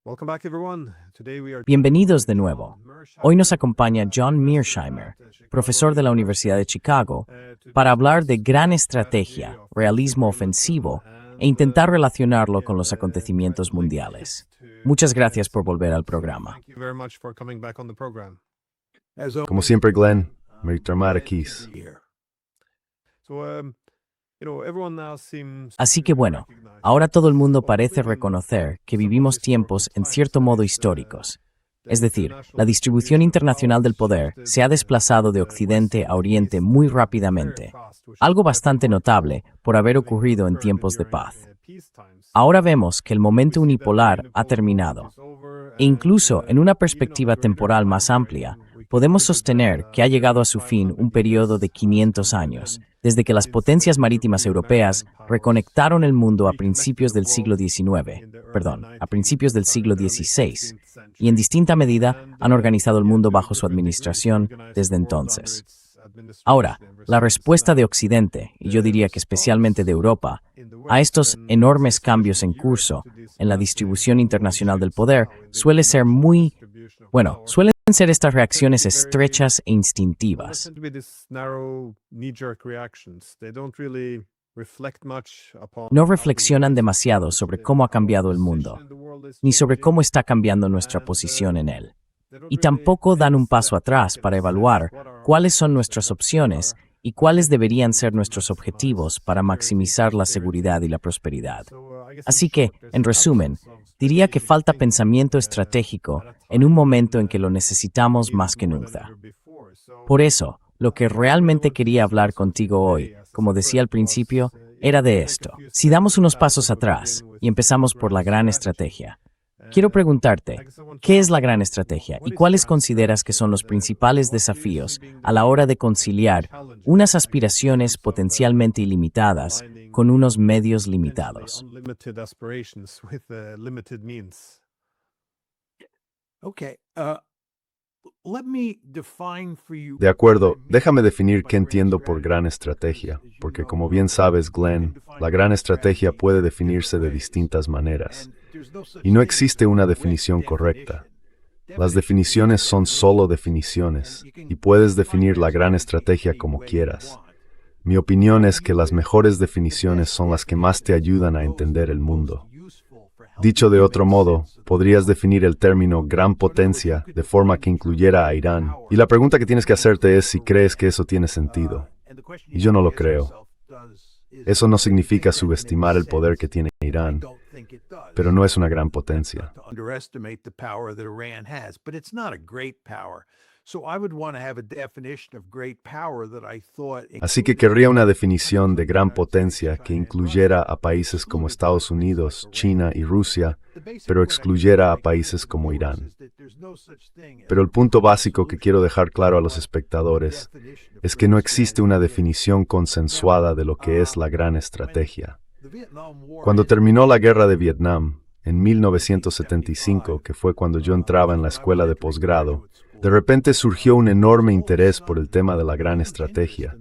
Welcome back, everyone. Today we are Bienvenidos de nuevo. Hoy nos acompaña John Mearsheimer, profesor de la Universidad de Chicago, para hablar de gran estrategia, realismo ofensivo e intentar relacionarlo con los acontecimientos mundiales. Muchas gracias por volver al programa. Thank you very much for coming back on the program. Como siempre, Glenn, Mertamara Keys. So, everyone now seems Así que bueno, ahora todo el mundo parece reconocer que vivimos tiempos en cierto modo históricos. Es decir, la distribución internacional del poder se ha desplazado de Occidente a Oriente muy rápidamente, algo bastante notable por haber ocurrido en tiempos de paz. Ahora vemos que el momento unipolar ha terminado, e incluso en una perspectiva temporal más amplia, podemos sostener que ha llegado a su fin un periodo de 500 años, desde que las potencias marítimas europeas reconectaron el mundo a principios del siglo XVI, y en distinta medida han organizado el mundo bajo su administración desde entonces. Ahora, la respuesta de Occidente, y yo diría que especialmente de Europa, a estos enormes cambios en curso en la distribución internacional del poder suelen ser estas reacciones estrechas e instintivas. No reflexionan demasiado sobre cómo ha cambiado el mundo, ni sobre cómo está cambiando nuestra posición en él. Y tampoco dan un paso atrás para evaluar cuáles son nuestras opciones y cuáles deberían ser nuestros objetivos para maximizar la seguridad y la prosperidad. Así que, en resumen, diría que falta pensamiento estratégico en un momento en que lo necesitamos más que nunca. Por eso, lo que realmente quería hablar contigo hoy, como decía al principio, era de esto. Si damos unos pasos atrás y empezamos por la gran estrategia, quiero preguntarte, ¿qué es la gran estrategia y cuáles consideras que son los principales desafíos a la hora de conciliar unas aspiraciones potencialmente ilimitadas con unos medios limitados? De acuerdo, déjame definir qué entiendo por gran estrategia, porque como bien sabes, Glenn, la gran estrategia puede definirse de distintas maneras. Y no existe una definición correcta. Las definiciones son solo definiciones, y puedes definir la gran estrategia como quieras. Mi opinión es que las mejores definiciones son las que más te ayudan a entender el mundo. Dicho de otro modo, podrías definir el término gran potencia de forma que incluyera a Irán. Y la pregunta que tienes que hacerte es si crees que eso tiene sentido. Y yo no lo creo. Eso no significa subestimar el poder que tiene Irán, pero no es una gran potencia. Así que querría una definición de gran potencia que incluyera a países como Estados Unidos, China y Rusia, pero excluyera a países como Irán. Pero el punto básico que quiero dejar claro a los espectadores es que no existe una definición consensuada de lo que es la gran estrategia. Cuando terminó la guerra de Vietnam, en 1975, que fue cuando yo entraba en la escuela de posgrado, de repente surgió un enorme interés por el tema de la gran estrategia.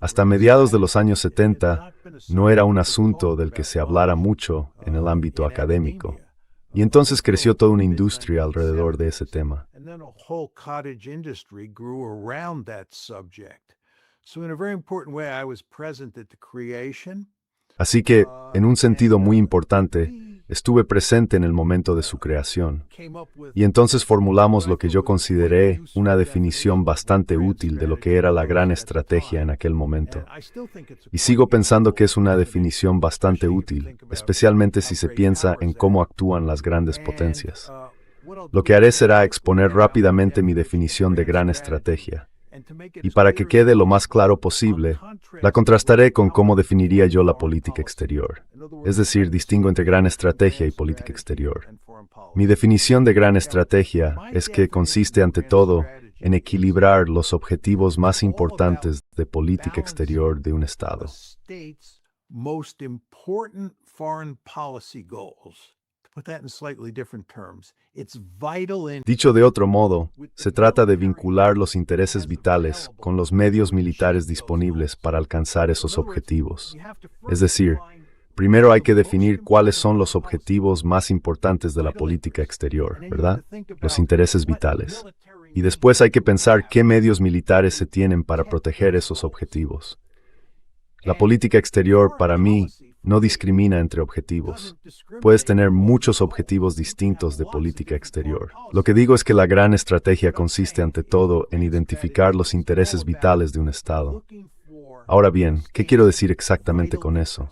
Hasta mediados de los años 70, no era un asunto del que se hablara mucho en el ámbito académico. Y entonces creció toda una industria alrededor de ese tema. Así que, en un sentido muy importante, estuve presente en el momento de su creación. Y entonces formulamos lo que yo consideré una definición bastante útil de lo que era la gran estrategia en aquel momento. Y sigo pensando que es una definición bastante útil, especialmente si se piensa en cómo actúan las grandes potencias. Lo que haré será exponer rápidamente mi definición de gran estrategia. Y para que quede lo más claro posible, la contrastaré con cómo definiría yo la política exterior. Es decir, distingo entre gran estrategia y política exterior. Mi definición de gran estrategia es que consiste ante todo en equilibrar los objetivos más importantes de política exterior de un Estado. Dicho de otro modo, se trata de vincular los intereses vitales con los medios militares disponibles para alcanzar esos objetivos. Es decir, Primero hay que definir cuáles son los objetivos más importantes de la política exterior, ¿verdad? Los intereses vitales. Y después hay que pensar qué medios militares se tienen para proteger esos objetivos. La política exterior, para mí, no discrimina entre objetivos. Puedes tener muchos objetivos distintos de política exterior. Lo que digo es que la gran estrategia consiste ante todo en identificar los intereses vitales de un Estado. Ahora bien, ¿qué quiero decir exactamente con eso?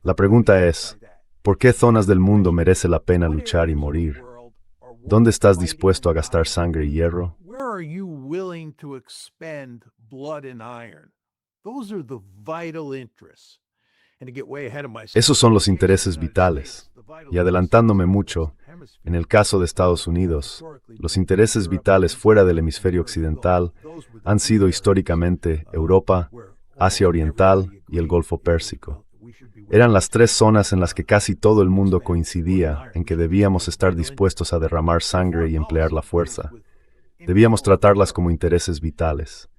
La pregunta es, ¿por qué zonas del mundo merece la pena luchar y morir? ¿Dónde estás dispuesto a gastar sangre y hierro? Esos son los intereses vitales. Y adelantándome mucho, en el caso de Estados Unidos, los intereses vitales fuera del hemisferio occidental han sido históricamente Europa, Asia Oriental y el Golfo Pérsico. Eran las tres zonas en las que casi todo el mundo coincidía en que debíamos estar dispuestos a derramar sangre y emplear la fuerza. Debíamos tratarlas como intereses vitales.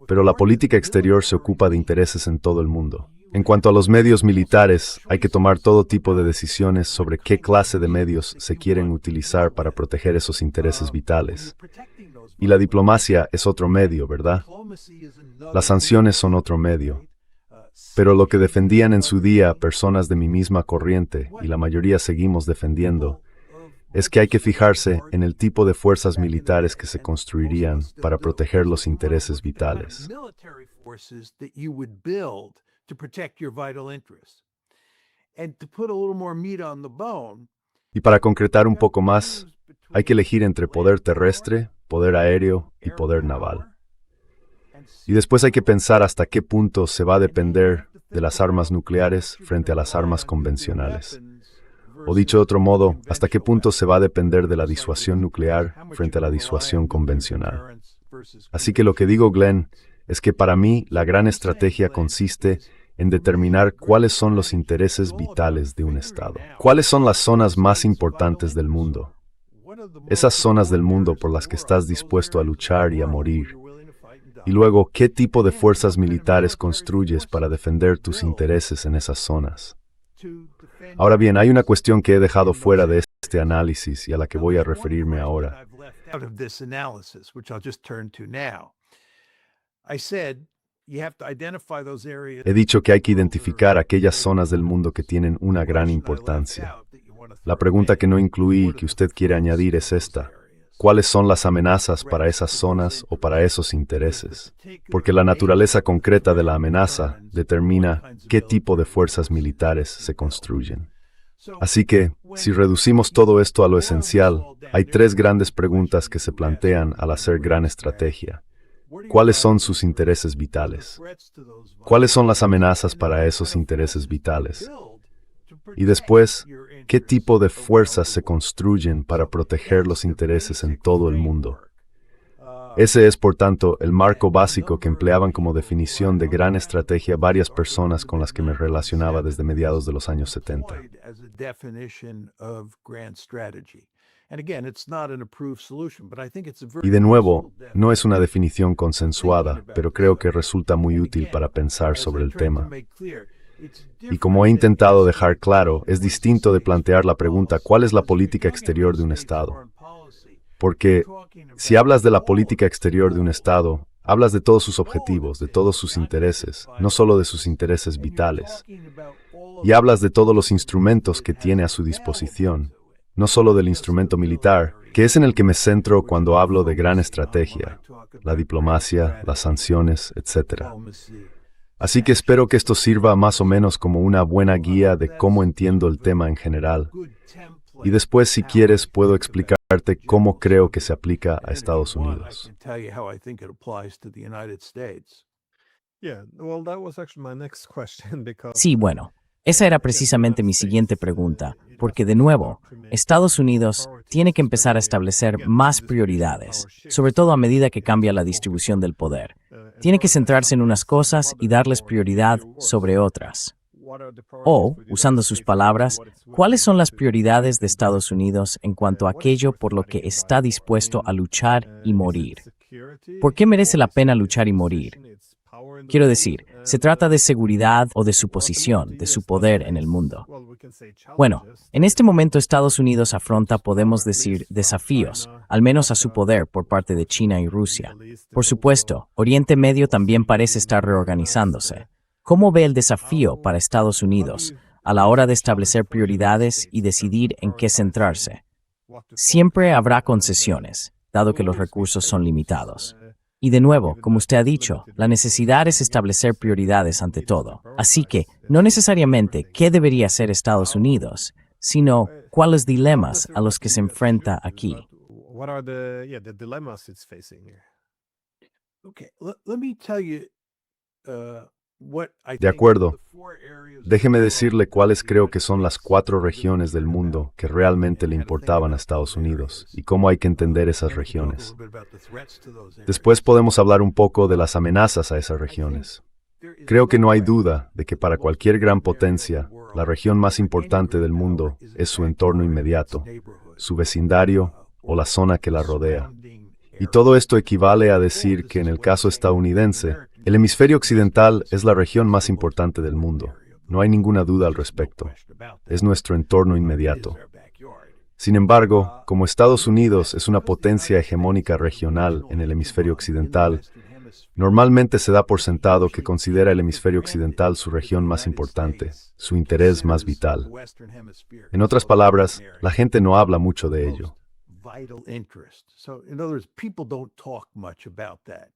Pero la política exterior se ocupa de intereses en todo el mundo. En cuanto a los medios militares, hay que tomar todo tipo de decisiones sobre qué clase de medios se quieren utilizar para proteger esos intereses vitales. Y la diplomacia es otro medio, ¿verdad? Las sanciones son otro medio. Pero lo que defendían en su día personas de mi misma corriente, y la mayoría seguimos defendiendo, es que hay que fijarse en el tipo de fuerzas militares que se construirían para proteger los intereses vitales. Y para concretar un poco más, hay que elegir entre poder terrestre, poder aéreo y poder naval. Y después hay que pensar hasta qué punto se va a depender de las armas nucleares frente a las armas convencionales. O dicho de otro modo, hasta qué punto se va a depender de la disuasión nuclear frente a la disuasión convencional. Así que lo que digo, Glenn, es que para mí la gran estrategia consiste en determinar cuáles son los intereses vitales de un Estado. ¿Cuáles son las zonas más importantes del mundo? Esas zonas del mundo por las que estás dispuesto a luchar y a morir. Y luego, ¿qué tipo de fuerzas militares construyes para defender tus intereses en esas zonas? Ahora bien, hay una cuestión que he dejado fuera de este análisis y a la que voy a referirme ahora. He dicho que hay que identificar aquellas zonas del mundo que tienen una gran importancia. La pregunta que no incluí y que usted quiere añadir es esta. ¿Cuáles son las amenazas para esas zonas o para esos intereses? Porque la naturaleza concreta de la amenaza determina qué tipo de fuerzas militares se construyen. Así que, si reducimos todo esto a lo esencial, hay tres grandes preguntas que se plantean al hacer gran estrategia. ¿Cuáles son sus intereses vitales? ¿Cuáles son las amenazas para esos intereses vitales? Y después, ¿qué tipo de fuerzas se construyen para proteger los intereses en todo el mundo? Ese es, por tanto, el marco básico que empleaban como definición de gran estrategia varias personas con las que me relacionaba desde mediados de los años 70. Y de nuevo, no es una definición consensuada, pero creo que resulta muy útil para pensar sobre el tema. Y como he intentado dejar claro, es distinto de plantear la pregunta ¿cuál es la política exterior de un Estado? Porque si hablas de la política exterior de un Estado, hablas de todos sus objetivos, de todos sus intereses, no solo de sus intereses vitales. Y hablas de todos los instrumentos que tiene a su disposición, no solo del instrumento militar, que es en el que me centro cuando hablo de gran estrategia, la diplomacia, las sanciones, etc. Así que espero que esto sirva más o menos como una buena guía de cómo entiendo el tema en general. Y después, si quieres, puedo explicarte cómo creo que se aplica a Estados Unidos. Sí, bueno, esa era precisamente mi siguiente pregunta, porque de nuevo, Estados Unidos tiene que empezar a establecer más prioridades, sobre todo a medida que cambia la distribución del poder. Tiene que centrarse en unas cosas y darles prioridad sobre otras. O, usando sus palabras, ¿cuáles son las prioridades de Estados Unidos en cuanto a aquello por lo que está dispuesto a luchar y morir? ¿Por qué merece la pena luchar y morir? Quiero decir, se trata de seguridad o de su posición, de su poder en el mundo. Bueno, en este momento Estados Unidos afronta, podemos decir, desafíos, al menos a su poder por parte de China y Rusia. Por supuesto, Oriente Medio también parece estar reorganizándose. ¿Cómo ve el desafío para Estados Unidos a la hora de establecer prioridades y decidir en qué centrarse? Siempre habrá concesiones, dado que los recursos son limitados. Y de nuevo, como usted ha dicho, la necesidad es establecer prioridades ante todo. Así que, no necesariamente qué debería hacer Estados Unidos, sino cuáles dilemas a los que se enfrenta aquí. What are the dilemmas it's facing here? Okay, let me tell you what I De think acuerdo. the 4 areas of Déjeme the world decirle cuáles creo que son las 4 regiones del mundo que realmente le importaban a Estados Unidos y cómo hay que entender esas regiones. Después podemos hablar un poco de las amenazas a esas regiones. Creo que no hay duda de que para cualquier gran potencia, la región más importante del mundo es su entorno inmediato, su vecindario o la zona que la rodea. Y todo esto equivale a decir que en el caso estadounidense, el hemisferio occidental es la región más importante del mundo. No hay ninguna duda al respecto. Es nuestro entorno inmediato. Sin embargo, como Estados Unidos es una potencia hegemónica regional en el hemisferio occidental, normalmente se da por sentado que considera el hemisferio occidental su región más importante, su interés más vital. En otras palabras, la gente no habla mucho de ello. vital interest. So, in other words, people don't talk much about that.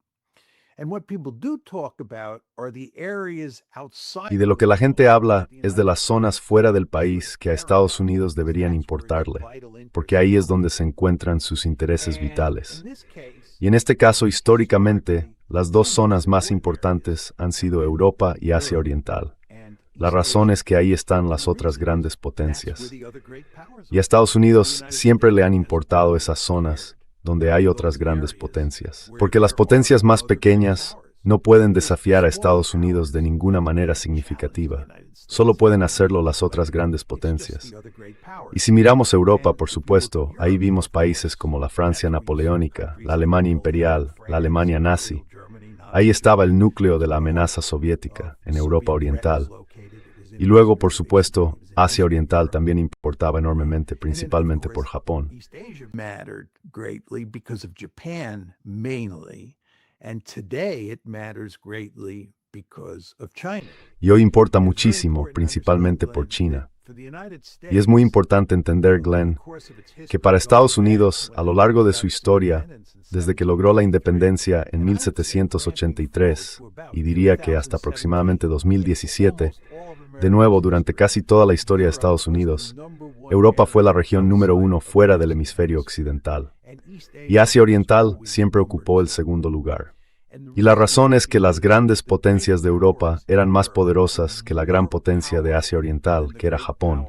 And what people do talk about are the areas outside. Y de lo que la gente habla es de las zonas fuera del país que a Estados Unidos deberían importarle, porque ahí es donde se encuentran sus intereses vitales. Y en este caso, históricamente, las dos zonas más importantes han sido Europa y Asia Oriental. La razón es que ahí están las otras grandes potencias. Y a Estados Unidos siempre le han importado esas zonas donde hay otras grandes potencias, porque las potencias más pequeñas no pueden desafiar a Estados Unidos de ninguna manera significativa. Solo pueden hacerlo las otras grandes potencias. Y si miramos Europa, por supuesto, ahí vimos países como la Francia napoleónica, la Alemania imperial, la Alemania nazi. Ahí estaba el núcleo de la amenaza soviética en Europa Oriental. Y luego, por supuesto, Asia Oriental también importaba enormemente, principalmente por Japón. East Asia mattered greatly because of Japan mainly, and today it matters greatly because of China. Y hoy importa muchísimo, principalmente por China. Y es muy importante entender, Glenn, que para Estados Unidos, a lo largo de su historia, desde que logró la independencia en 1783, y diría que hasta aproximadamente 2017, de nuevo, durante casi toda la historia de Estados Unidos, Europa fue la región número 1 fuera del hemisferio occidental. Y Asia Oriental siempre ocupó el segundo lugar. Y la razón es que las grandes potencias de Europa eran más poderosas que la gran potencia de Asia Oriental, que era Japón.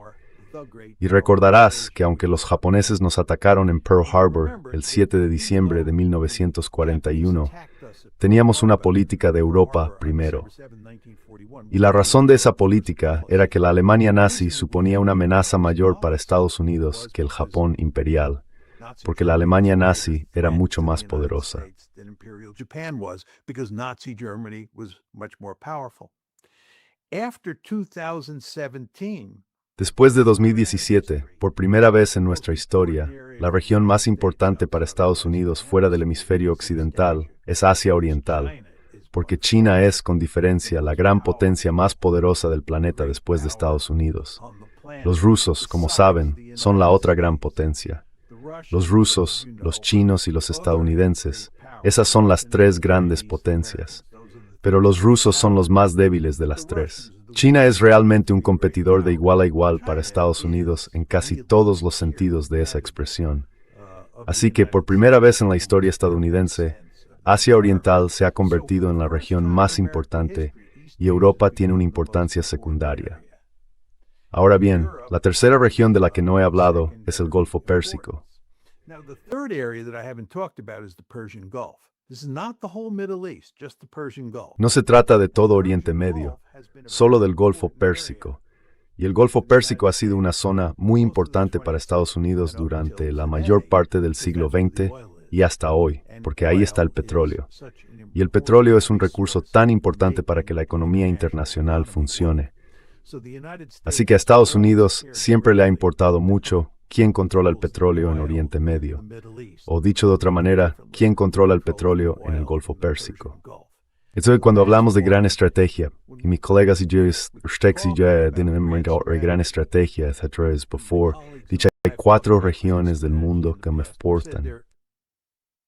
Y recordarás que aunque los japoneses nos atacaron en Pearl Harbor el 7 de diciembre de 1941, teníamos una política de Europa primero. Y la razón de esa política era que la Alemania nazi suponía una amenaza mayor para Estados Unidos que el Japón imperial, porque la Alemania nazi era mucho más poderosa. Después de 2017, por primera vez en nuestra historia, la región más importante para Estados Unidos fuera del hemisferio occidental es Asia Oriental, porque China es, con diferencia, la gran potencia más poderosa del planeta después de Estados Unidos. Los rusos, como saben, son la otra gran potencia. Los rusos, los chinos y los estadounidenses, esas son las tres grandes potencias. Pero los rusos son los más débiles de las tres. China es realmente un competidor de igual a igual para Estados Unidos en casi todos los sentidos de esa expresión. Así que, por primera vez en la historia estadounidense, Asia Oriental se ha convertido en la región más importante y Europa tiene una importancia secundaria. Ahora bien, la tercera región de la que no he hablado es el Golfo Pérsico. No se trata de todo Oriente Medio, solo del Golfo Pérsico. Y el Golfo Pérsico ha sido una zona muy importante para Estados Unidos durante la mayor parte del siglo XX y hasta hoy, porque ahí está el petróleo. Y el petróleo es un recurso tan importante para que la economía internacional funcione. Así que a Estados Unidos siempre le ha importado mucho quién controla el petróleo en Oriente Medio, o dicho de otra manera, quién controla el petróleo en el Golfo Pérsico. Entonces, cuando hablamos de gran estrategia, y mis colegas y yo, ustedes y yo, tenemos gran estrategia, etc., es before, dicha hay 4 regiones del mundo que me importan.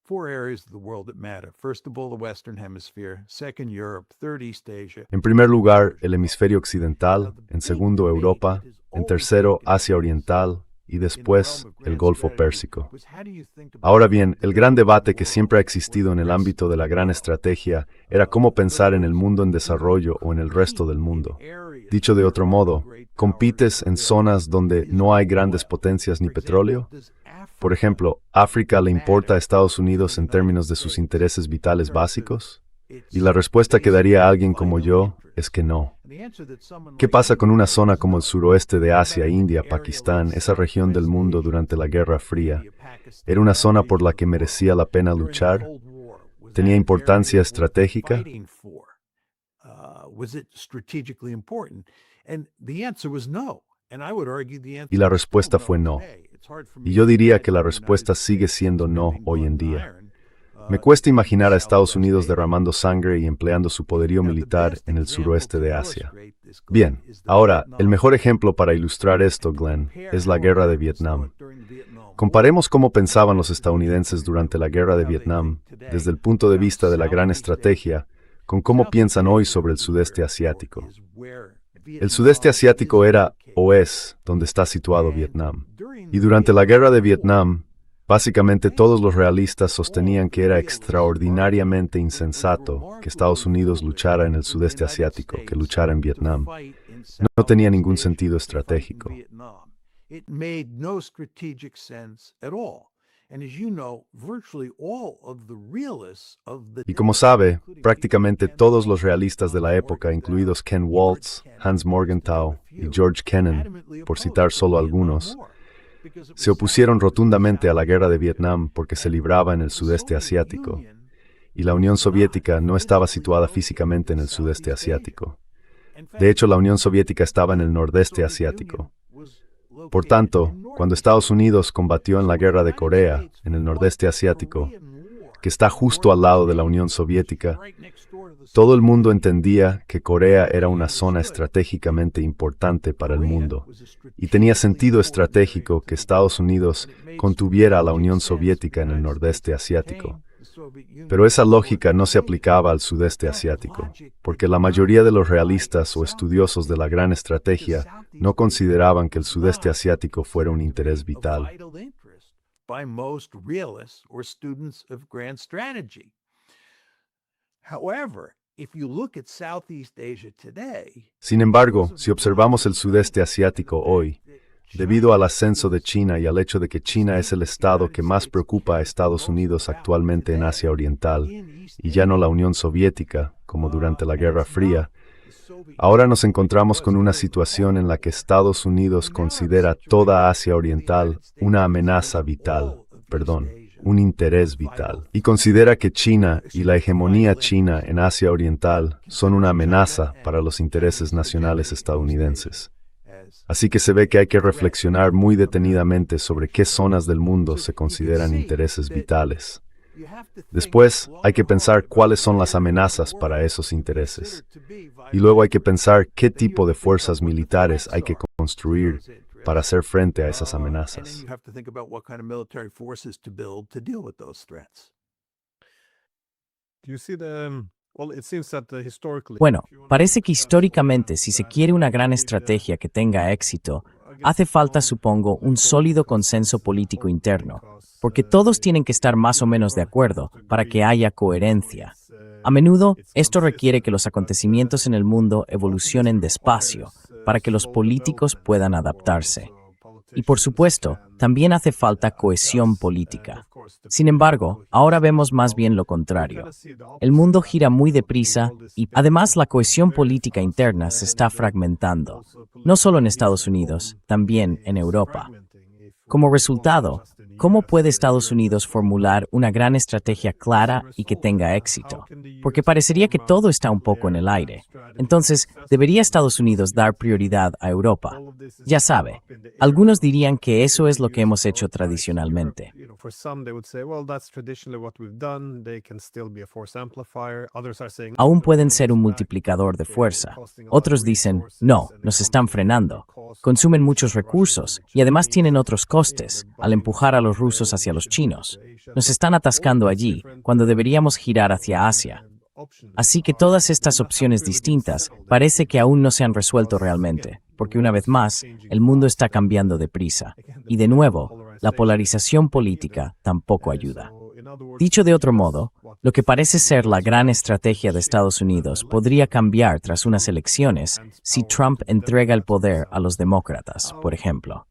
4 areas of the world that matter. First of all, the Western Hemisphere. Second, Europe. Third, East Asia. En primer lugar, el hemisferio occidental, en segundo, Europa, en tercero, Asia Oriental, y después, el Golfo Pérsico. Ahora bien, el gran debate que siempre ha existido en el ámbito de la gran estrategia era cómo pensar en el mundo en desarrollo o en el resto del mundo. Dicho de otro modo, ¿compites en zonas donde no hay grandes potencias ni petróleo? Por ejemplo, ¿África le importa a Estados Unidos en términos de sus intereses vitales básicos? Y la respuesta que daría alguien como yo es que no. ¿Qué pasa con una zona como el suroeste de Asia, India, Pakistán, esa región del mundo durante la Guerra Fría? ¿Era una zona por la que merecía la pena luchar? ¿Tenía importancia estratégica? Y la respuesta fue no. Y yo diría que la respuesta sigue siendo no hoy en día. Me cuesta imaginar a Estados Unidos derramando sangre y empleando su poderío militar en el suroeste de Asia. Bien, ahora, el mejor ejemplo para ilustrar esto, Glenn, es la Guerra de Vietnam. Comparemos cómo pensaban los estadounidenses durante la Guerra de Vietnam, desde el punto de vista de la gran estrategia, con cómo piensan hoy sobre el sudeste asiático. El sudeste asiático era, o es, donde está situado Vietnam. Y durante la Guerra de Vietnam, básicamente todos los realistas sostenían que era extraordinariamente insensato que Estados Unidos luchara en el sudeste asiático, que luchara en Vietnam. No tenía ningún sentido estratégico. Y como sabe, prácticamente todos los realistas de la época, incluidos Ken Waltz, Hans Morgenthau y George Kennan, por citar solo algunos, se opusieron rotundamente a la guerra de Vietnam porque se libraba en el sudeste asiático, y la Unión Soviética no estaba situada físicamente en el sudeste asiático. De hecho, la Unión Soviética estaba en el nordeste asiático. Por tanto, cuando Estados Unidos combatió en la guerra de Corea, en el nordeste asiático, que está justo al lado de la Unión Soviética, todo el mundo entendía que Corea era una zona estratégicamente importante para el mundo, y tenía sentido estratégico que Estados Unidos contuviera a la Unión Soviética en el nordeste asiático. Pero esa lógica no se aplicaba al sudeste asiático, porque la mayoría de los realistas o estudiosos de la gran estrategia no consideraban que el sudeste asiático fuera un interés vital. By most realists or students of grand strategy. However, if you look at Southeast Asia today, sin embargo, si observamos el sudeste asiático hoy, debido al ascenso de China y al hecho de que China es el estado que más preocupa a Estados Unidos actualmente en Asia Oriental, y ya no la Unión Soviética, como durante la Guerra Fría, ahora nos encontramos con una situación en la que Estados Unidos considera toda Asia Oriental una amenaza vital, un interés vital, y considera que China y la hegemonía china en Asia Oriental son una amenaza para los intereses nacionales estadounidenses. Así que se ve que hay que reflexionar muy detenidamente sobre qué zonas del mundo se consideran intereses vitales. Después, hay que pensar cuáles son las amenazas para esos intereses. Y luego hay que pensar qué tipo de fuerzas militares hay que construir para hacer frente a esas amenazas. Bueno, parece que históricamente, si se quiere una gran estrategia que tenga éxito, hace falta, supongo, un sólido consenso político interno, porque todos tienen que estar más o menos de acuerdo para que haya coherencia. A menudo, esto requiere que los acontecimientos en el mundo evolucionen despacio, para que los políticos puedan adaptarse. Y por supuesto, también hace falta cohesión política. Sin embargo, ahora vemos más bien lo contrario. El mundo gira muy deprisa y, además, la cohesión política interna se está fragmentando, no solo en Estados Unidos, también en Europa. Como resultado, ¿cómo puede Estados Unidos formular una gran estrategia clara y que tenga éxito? Porque parecería que todo está un poco en el aire. Entonces, ¿debería Estados Unidos dar prioridad a Europa? Ya sabe, algunos dirían que eso es lo que hemos hecho tradicionalmente. Aún pueden ser un multiplicador de fuerza. Otros dicen, no, nos están frenando. Consumen muchos recursos y además tienen otros costes al empujar a los rusos hacia los chinos. Nos están atascando allí cuando deberíamos girar hacia Asia. Así que todas estas opciones distintas parece que aún no se han resuelto realmente, porque una vez más, el mundo está cambiando deprisa. Y de nuevo, la polarización política tampoco ayuda. Dicho de otro modo, lo que parece ser la gran estrategia de Estados Unidos podría cambiar tras unas elecciones si Trump entrega el poder a los demócratas, por ejemplo.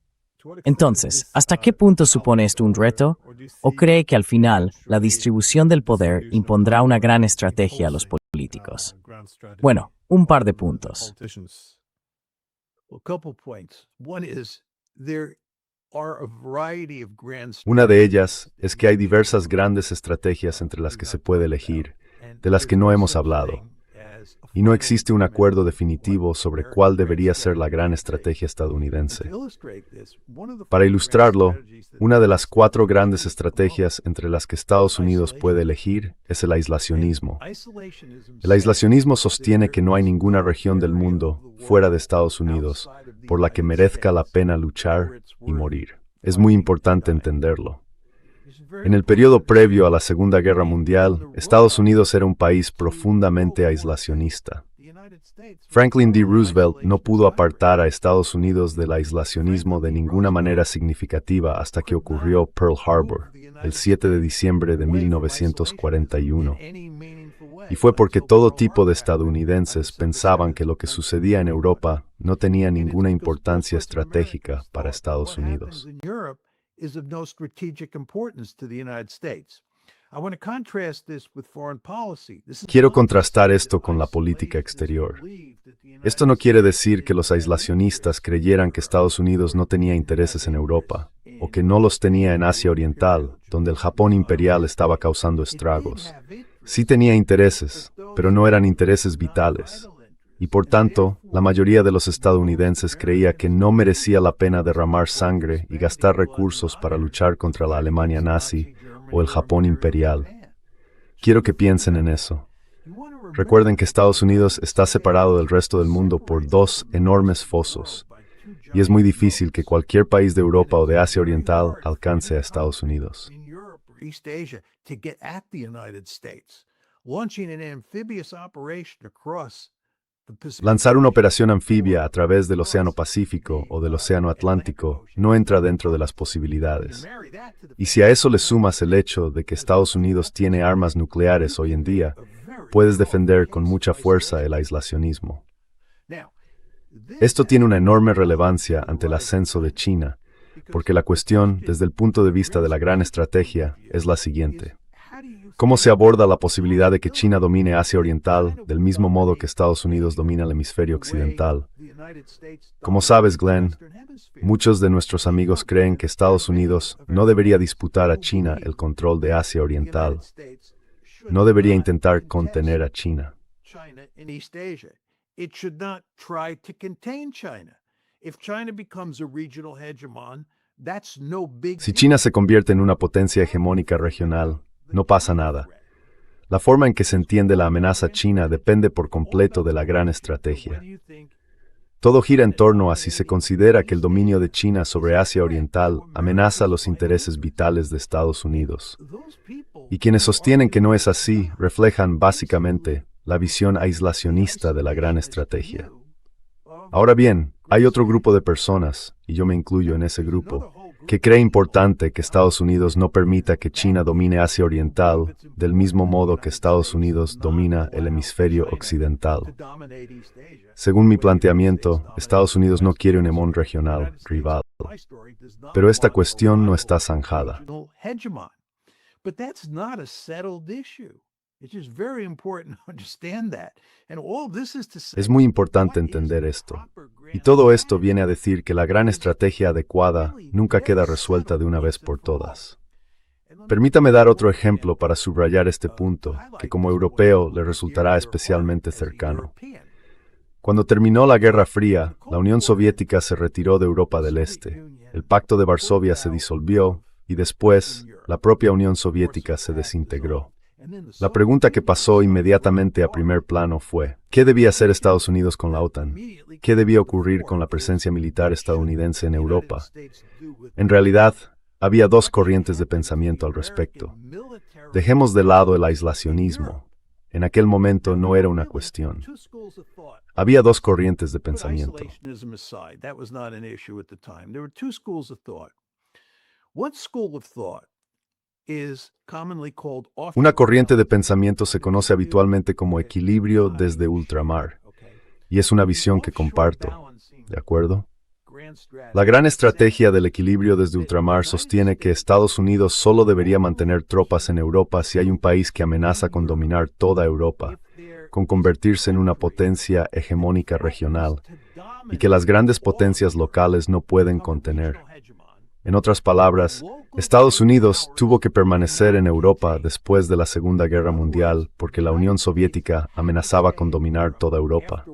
Entonces, ¿hasta qué punto supone esto un reto? ¿O cree que al final la distribución del poder impondrá una gran estrategia a los políticos? Bueno, un par de puntos. Una de ellas es que hay diversas grandes estrategias entre las que se puede elegir, de las que no hemos hablado, y no existe un acuerdo definitivo sobre cuál debería ser la gran estrategia estadounidense. Para ilustrarlo, una de las 4 grandes estrategias entre las que Estados Unidos puede elegir es el aislacionismo. El aislacionismo sostiene que no hay ninguna región del mundo, fuera de Estados Unidos, por la que merezca la pena luchar y morir. Es muy importante entenderlo. En el periodo previo a la Segunda Guerra Mundial, Estados Unidos era un país profundamente aislacionista. Franklin D. Roosevelt no pudo apartar a Estados Unidos del aislacionismo de ninguna manera significativa hasta que ocurrió Pearl Harbor, el 7 de diciembre de 1941. Y fue porque todo tipo de estadounidenses pensaban que lo que sucedía en Europa no tenía ninguna importancia estratégica para Estados Unidos. Is of no strategic importance to the United States. I want to contrast this with foreign policy. Quiero contrastar esto con la política exterior. Esto no quiere decir que los aislacionistas creyeran que Estados Unidos no tenía intereses en Europa, o que no los tenía en Asia Oriental, donde el Japón imperial estaba causando estragos. Sí tenía intereses, pero no eran intereses vitales. Y por tanto, la mayoría de los estadounidenses creía que no merecía la pena derramar sangre y gastar recursos para luchar contra la Alemania nazi o el Japón imperial. Quiero que piensen en eso. Recuerden que Estados Unidos está separado del resto del mundo por 2 enormes fosos, y es muy difícil que cualquier país de Europa o de Asia Oriental alcance a Estados Unidos. Lanzar una operación anfibia a través del Océano Pacífico o del Océano Atlántico no entra dentro de las posibilidades. Y si a eso le sumas el hecho de que Estados Unidos tiene armas nucleares hoy en día, puedes defender con mucha fuerza el aislacionismo. Esto tiene una enorme relevancia ante el ascenso de China, porque la cuestión, desde el punto de vista de la gran estrategia, es la siguiente. ¿Cómo se aborda la posibilidad de que China domine Asia Oriental del mismo modo que Estados Unidos domina el hemisferio occidental? Como sabes, Glenn, muchos de nuestros amigos creen que Estados Unidos no debería disputar a China el control de Asia Oriental. No debería intentar contener a China. Si China se convierte en una potencia hegemónica regional, no pasa nada. La forma en que se entiende la amenaza china depende por completo de la gran estrategia. Todo gira en torno a si se considera que el dominio de China sobre Asia Oriental amenaza los intereses vitales de Estados Unidos. Y quienes sostienen que no es así reflejan básicamente la visión aislacionista de la gran estrategia. Ahora bien, hay otro grupo de personas, y yo me incluyo en ese grupo, que cree importante que Estados Unidos no permita que China domine Asia Oriental del mismo modo que Estados Unidos domina el hemisferio occidental. Según mi planteamiento, Estados Unidos no quiere un hegemón regional rival. Pero esta cuestión no está zanjada. It's just very important to understand that. And all this is to say, Es muy importante entender esto. Y todo esto viene a decir que la gran estrategia adecuada nunca queda resuelta de una vez por todas. Permítame dar otro ejemplo para subrayar este punto, que como europeo le resultará especialmente cercano. Cuando terminó la Guerra Fría, la Unión Soviética se retiró de Europa del Este, el Pacto de Varsovia se disolvió y después la propia Unión Soviética se desintegró. La pregunta que pasó inmediatamente a primer plano fue, ¿qué debía hacer Estados Unidos con la OTAN? ¿Qué debía ocurrir con la presencia militar estadounidense en Europa? En realidad, había dos corrientes de pensamiento al respecto. Dejemos de lado el aislacionismo. En aquel momento no era una cuestión. Había dos corrientes de pensamiento. Una corriente de pensamiento se conoce habitualmente como equilibrio desde ultramar, y es una visión que comparto, ¿de acuerdo? La gran estrategia del equilibrio desde ultramar sostiene que Estados Unidos solo debería mantener tropas en Europa si hay un país que amenaza con dominar toda Europa, con convertirse en una potencia hegemónica regional, y que las grandes potencias locales no pueden contener. En otras palabras, Estados Unidos tuvo que permanecer en Europa después de la Segunda Guerra Mundial porque la Unión Soviética amenazaba con dominar toda Europa.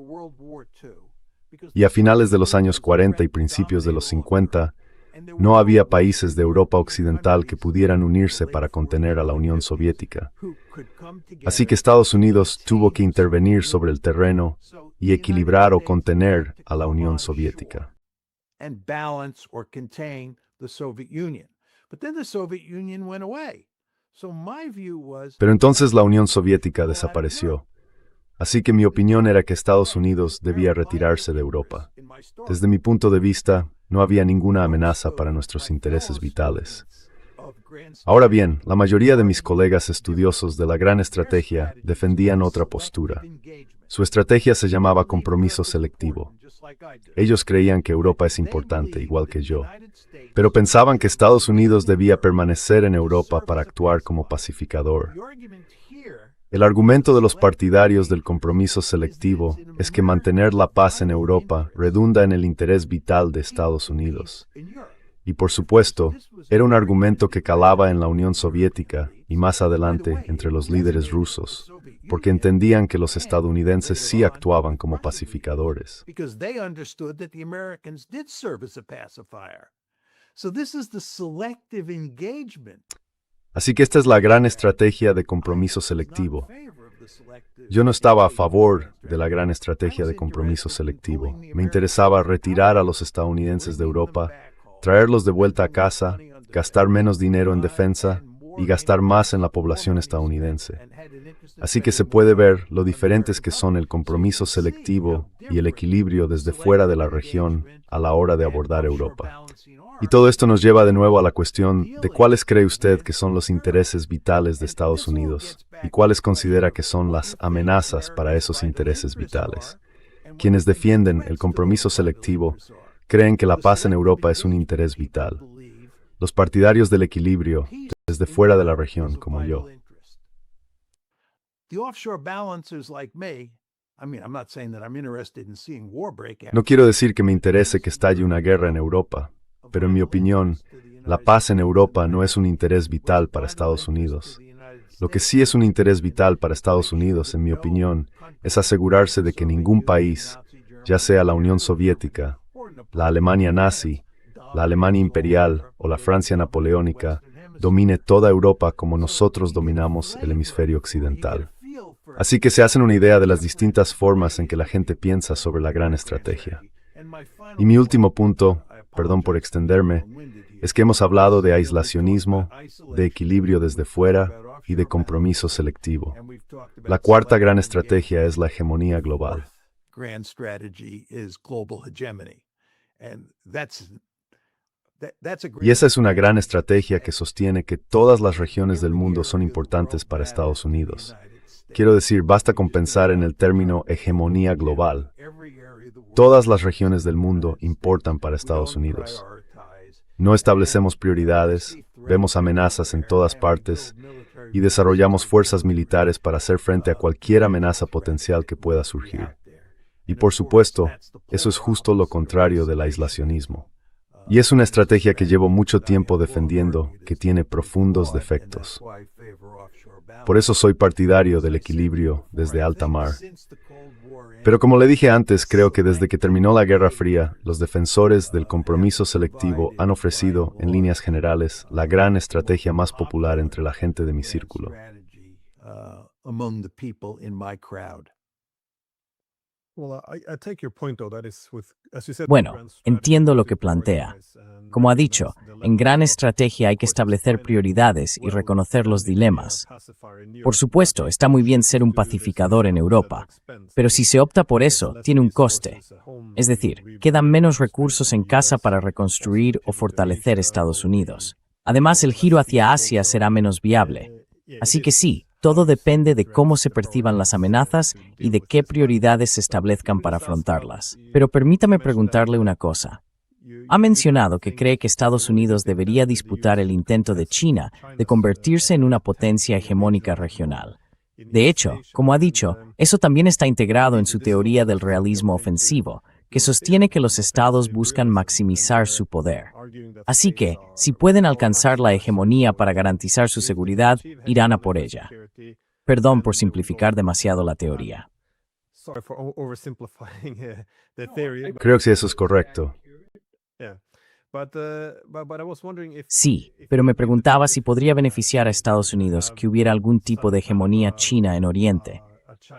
Y a finales de los años 40 y principios de los 50, no había países de Europa Occidental que pudieran unirse para contener a la Unión Soviética. Así que Estados Unidos tuvo que intervenir sobre el terreno y equilibrar o contener a la Unión Soviética. Pero entonces la Unión Soviética desapareció. Así que mi opinión era que Estados Unidos debía retirarse de Europa. Desde mi punto de vista, no había ninguna amenaza para nuestros intereses vitales. Ahora bien, la mayoría de mis colegas estudiosos de la gran estrategia defendían otra postura. Su estrategia se llamaba compromiso selectivo. Ellos creían que Europa es importante, igual que yo, pero pensaban que Estados Unidos debía permanecer en Europa para actuar como pacificador. El argumento de los partidarios del compromiso selectivo es que mantener la paz en Europa redunda en el interés vital de Estados Unidos. Y por supuesto, era un argumento que calaba en la Unión Soviética y más adelante entre los líderes rusos, porque entendían que los estadounidenses sí actuaban como pacificadores. Así que esta es la gran estrategia de compromiso selectivo. Yo no estaba a favor de la gran estrategia de compromiso selectivo. Me interesaba retirar a los estadounidenses de Europa, traerlos de vuelta a casa, gastar menos dinero en defensa y gastar más en la población estadounidense. Así que se puede ver lo diferentes que son el compromiso selectivo y el equilibrio desde fuera de la región a la hora de abordar Europa. Y todo esto nos lleva de nuevo a la cuestión de cuáles cree usted que son los intereses vitales de Estados Unidos y cuáles considera que son las amenazas para esos intereses vitales. Quienes defienden el compromiso selectivo creen que la paz en Europa es un interés vital. Los partidarios del equilibrio, desde fuera de la región, como yo. No quiero decir que me interese que estalle una guerra en Europa, pero en mi opinión, la paz en Europa no es un interés vital para Estados Unidos. Lo que sí es un interés vital para Estados Unidos, en mi opinión, es asegurarse de que ningún país, ya sea la Unión Soviética, la Alemania nazi, la Alemania imperial o la Francia napoleónica, domine toda Europa como nosotros dominamos el hemisferio occidental. Así que se hacen una idea de las distintas formas en que la gente piensa sobre la gran estrategia. Y mi último punto, perdón por extenderme, es que hemos hablado de aislacionismo, de equilibrio desde fuera y de compromiso selectivo. La cuarta gran estrategia es la hegemonía global. Y esa es una gran estrategia que sostiene que todas las regiones del mundo son importantes para Estados Unidos. Quiero decir, basta con pensar en el término hegemonía global. Todas las regiones del mundo importan para Estados Unidos. No establecemos prioridades, vemos amenazas en todas partes y desarrollamos fuerzas militares para hacer frente a cualquier amenaza potencial que pueda surgir. Y por supuesto, eso es justo lo contrario del aislacionismo. Y es una estrategia que llevo mucho tiempo defendiendo, que tiene profundos defectos. Por eso soy partidario del equilibrio desde alta mar. Pero como le dije antes, creo que desde que terminó la Guerra Fría, los defensores del compromiso selectivo han ofrecido, en líneas generales, la gran estrategia más popular entre la gente de mi círculo. Bueno, entiendo lo que plantea. Como ha dicho, en gran estrategia hay que establecer prioridades y reconocer los dilemas. Por supuesto, está muy bien ser un pacificador en Europa, pero si se opta por eso, tiene un coste. Es decir, quedan menos recursos en casa para reconstruir o fortalecer Estados Unidos. Además, el giro hacia Asia será menos viable. Así que sí, todo depende de cómo se perciban las amenazas y de qué prioridades se establezcan para afrontarlas. Pero permítame preguntarle una cosa. Ha mencionado que cree que Estados Unidos debería disputar el intento de China de convertirse en una potencia hegemónica regional. De hecho, como ha dicho, eso también está integrado en su teoría del realismo ofensivo, que sostiene que los estados buscan maximizar su poder. Así que, si pueden alcanzar la hegemonía para garantizar su seguridad, irán a por ella. Perdón por simplificar demasiado la teoría. Creo que eso es correcto. Sí, pero me preguntaba si podría beneficiar a Estados Unidos que hubiera algún tipo de hegemonía china en Oriente.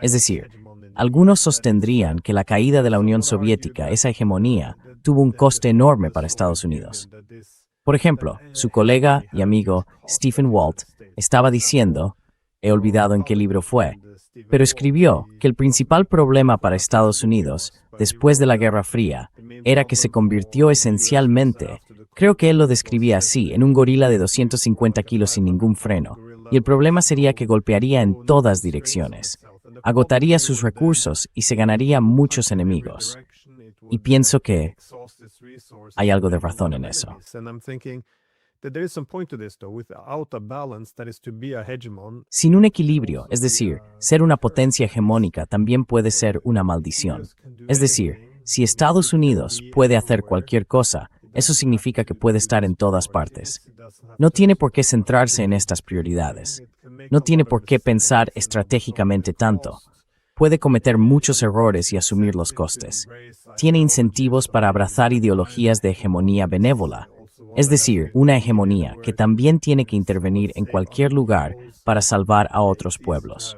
Es decir, algunos sostendrían que la caída de la Unión Soviética, esa hegemonía, tuvo un coste enorme para Estados Unidos. Por ejemplo, su colega y amigo Stephen Walt estaba diciendo, he olvidado en qué libro fue, pero escribió que el principal problema para Estados Unidos, después de la Guerra Fría, era que se convirtió esencialmente, creo que él lo describía así, en un gorila de 250 kilos sin ningún freno, y el problema sería que golpearía en todas direcciones, agotaría sus recursos y se ganaría muchos enemigos. Y pienso que hay algo de razón en eso. Sin un equilibrio, es decir, ser una potencia hegemónica también puede ser una maldición. Es decir, si Estados Unidos puede hacer cualquier cosa, eso significa que puede estar en todas partes. No tiene por qué centrarse en estas prioridades. No tiene por qué pensar estratégicamente tanto. Puede cometer muchos errores y asumir los costes. Tiene incentivos para abrazar ideologías de hegemonía benévola, es decir, una hegemonía que también tiene que intervenir en cualquier lugar para salvar a otros pueblos.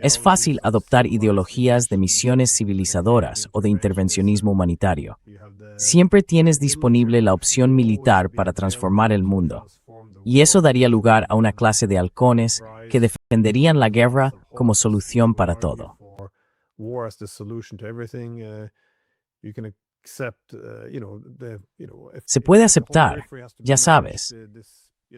Es fácil adoptar ideologías de misiones civilizadoras o de intervencionismo humanitario. Siempre tienes disponible la opción militar para transformar el mundo, y eso daría lugar a una clase de halcones que defenderían la guerra como solución para todo. Se puede aceptar, ya sabes.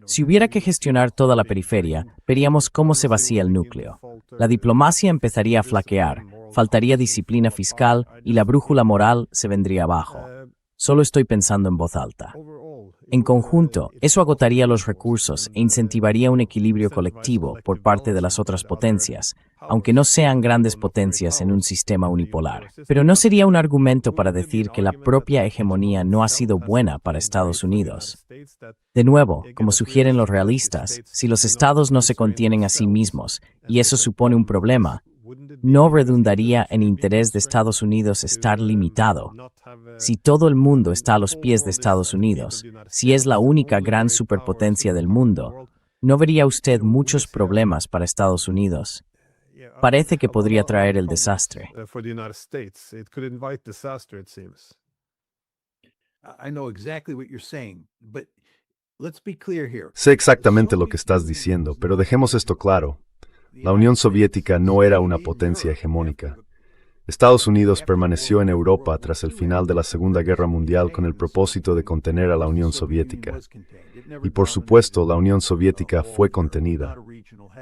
Si hubiera que gestionar toda la periferia, veríamos cómo se vacía el núcleo. La diplomacia empezaría a flaquear, faltaría disciplina fiscal y la brújula moral se vendría abajo. Solo estoy pensando en voz alta. En conjunto, eso agotaría los recursos e incentivaría un equilibrio colectivo por parte de las otras potencias, aunque no sean grandes potencias en un sistema unipolar. Pero no sería un argumento para decir que la propia hegemonía no ha sido buena para Estados Unidos. De nuevo, como sugieren los realistas, si los estados no se contienen a sí mismos, y eso supone un problema, no redundaría en interés de Estados Unidos estar limitado. Si todo el mundo está a los pies de Estados Unidos, si es la única gran superpotencia del mundo, ¿no vería usted muchos problemas para Estados Unidos? Parece que podría traer el desastre. Sé exactamente lo que estás diciendo, pero dejemos esto claro. La Unión Soviética no era una potencia hegemónica. Estados Unidos permaneció en Europa tras el final de la Segunda Guerra Mundial con el propósito de contener a la Unión Soviética. Y por supuesto, la Unión Soviética fue contenida.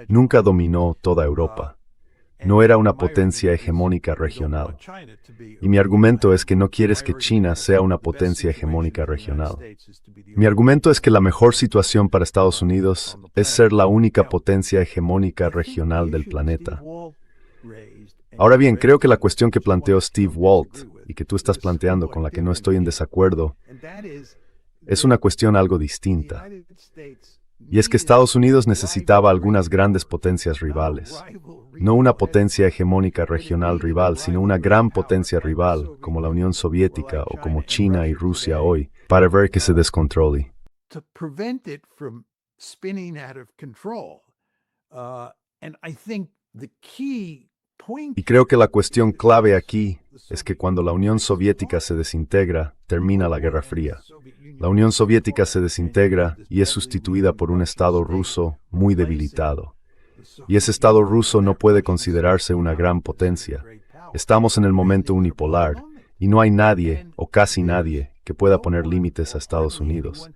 Nunca dominó toda Europa. no era una potencia hegemónica regional. Y mi argumento es que no quieres que China sea una potencia hegemónica regional. Mi argumento es que la mejor situación para Estados Unidos es ser la única potencia hegemónica regional del planeta. Ahora bien, creo que la cuestión que planteó Steve Walt y que tú estás planteando, con la que no estoy en desacuerdo, es una cuestión algo distinta. Y es que Estados Unidos necesitaba algunas grandes potencias rivales. No una potencia hegemónica regional rival, sino una gran potencia rival, como la Unión Soviética o como China y Rusia hoy, para ver que se descontrole. To prevent it from spinning out of control. And I think the key point. Y creo que la cuestión clave aquí es que cuando la Unión Soviética se desintegra, termina la Guerra Fría. La Unión Soviética se desintegra y es sustituida por un Estado ruso muy debilitado. Y ese Estado ruso no puede considerarse una gran potencia. Estamos en el momento unipolar y no hay nadie, o casi nadie, que pueda poner límites a Estados Unidos.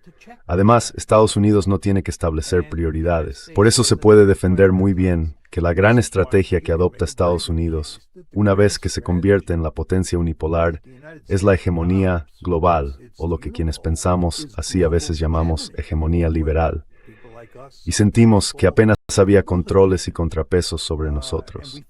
Además, Estados Unidos no tiene que establecer prioridades. Por eso se puede defender muy bien que la gran estrategia que adopta Estados Unidos, una vez que se convierte en la potencia unipolar, es la hegemonía global, o lo que quienes pensamos así a veces llamamos hegemonía liberal. Y sentimos que apenas había controles y contrapesos sobre nosotros.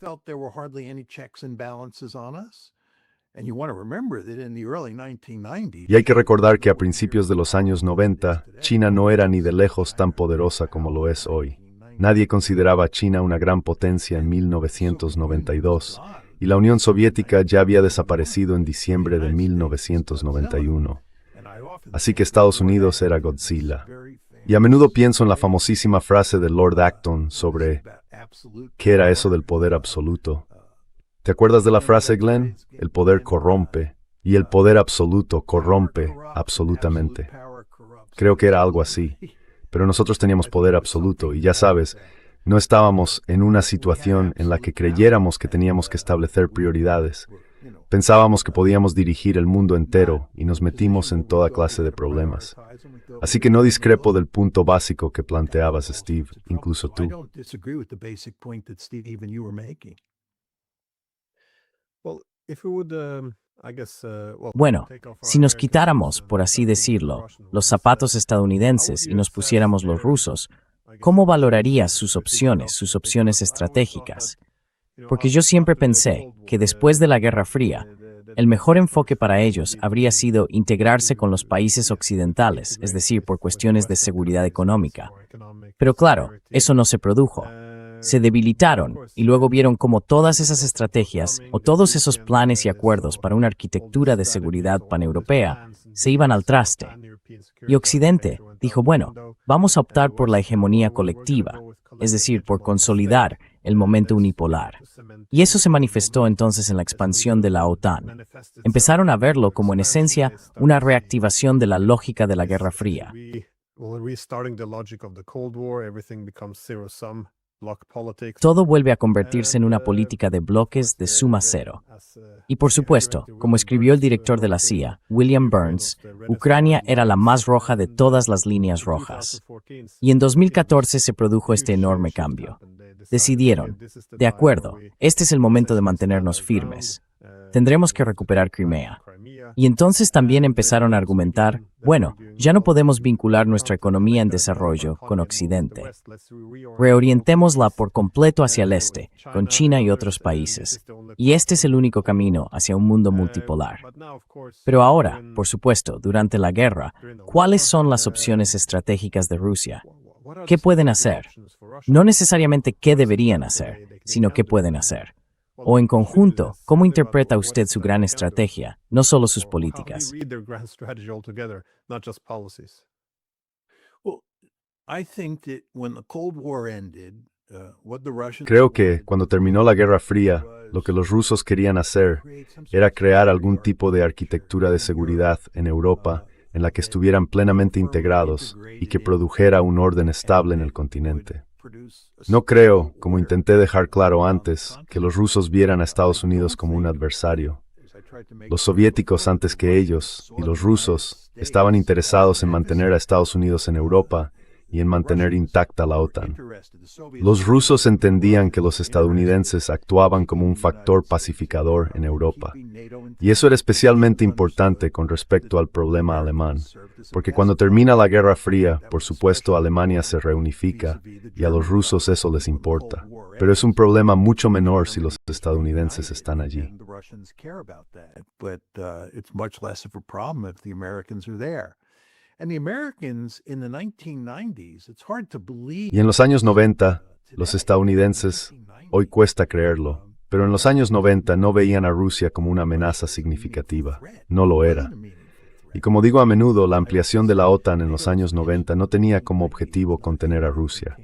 Y hay que recordar que a principios de los años 90, China no era ni de lejos tan poderosa como lo es hoy. Nadie consideraba a China una gran potencia en 1992, y la Unión Soviética ya había desaparecido en diciembre de 1991. Así que Estados Unidos era Godzilla. Y a menudo pienso en la famosísima frase de Lord Acton sobre ¿qué era eso del poder absoluto? ¿Te acuerdas de la frase, Glenn? El poder corrompe, y el poder absoluto corrompe absolutamente. Creo que era algo así, pero nosotros teníamos poder absoluto, y ya sabes, no estábamos en una situación en la que creyéramos que teníamos que establecer prioridades. Pensábamos que podíamos dirigir el mundo entero, y nos metimos en toda clase de problemas. Así que no discrepo del punto básico que planteabas, Steve, incluso tú. Bueno, si nos quitáramos, por así decirlo, los zapatos estadounidenses y nos pusiéramos los rusos, ¿cómo valorarías sus opciones estratégicas? Porque yo siempre pensé que después de la Guerra Fría, el mejor enfoque para ellos habría sido integrarse con los países occidentales, es decir, por cuestiones de seguridad económica. Pero claro, eso no se produjo. Se debilitaron y luego vieron cómo todas esas estrategias o todos esos planes y acuerdos para una arquitectura de seguridad paneuropea se iban al traste. Y Occidente dijo, bueno, vamos a optar por la hegemonía colectiva, es decir, por consolidar el momento unipolar. Y eso se manifestó entonces en la expansión de la OTAN. Empezaron a verlo como en esencia una reactivación de la lógica de la Guerra Fría. Todo vuelve a convertirse en una política de bloques de suma cero. Y por supuesto, como escribió el director de la CIA, William Burns, Ucrania era la más roja de todas las líneas rojas. Y en 2014 se produjo este enorme cambio. Decidieron, de acuerdo, este es el momento de mantenernos firmes. Tendremos que recuperar Crimea. Y entonces también empezaron a argumentar, bueno, ya no podemos vincular nuestra economía en desarrollo con Occidente. Reorientémosla por completo hacia el este, con China y otros países. Y este es el único camino hacia un mundo multipolar. Pero ahora, por supuesto, durante la guerra, ¿cuáles son las opciones estratégicas de Rusia? ¿Qué pueden hacer? No necesariamente qué deberían hacer, sino qué pueden hacer. O en conjunto, ¿cómo interpreta usted su gran estrategia, no solo sus políticas? Creo que, cuando terminó la Guerra Fría, lo que los rusos querían hacer era crear algún tipo de arquitectura de seguridad en Europa en la que estuvieran plenamente integrados y que produjera un orden estable en el continente. No creo, como intenté dejar claro antes, que los rusos vieran a Estados Unidos como un adversario. Los soviéticos antes que ellos, y los rusos, estaban interesados en mantener a Estados Unidos en Europa y en mantener intacta la OTAN. Los rusos entendían que los estadounidenses actuaban como un factor pacificador en Europa. Y eso era especialmente importante con respecto al problema alemán, porque cuando termina la Guerra Fría, por supuesto Alemania se reunifica y a los rusos eso les importa. Pero es un problema mucho menor si los estadounidenses están allí. Y en los años 90, los estadounidenses, hoy cuesta creerlo, pero en los años 90 no veían a Rusia como una amenaza significativa. No lo era. Y como digo a menudo, la ampliación de la OTAN en los años 90 no tenía como objetivo contener a Rusia.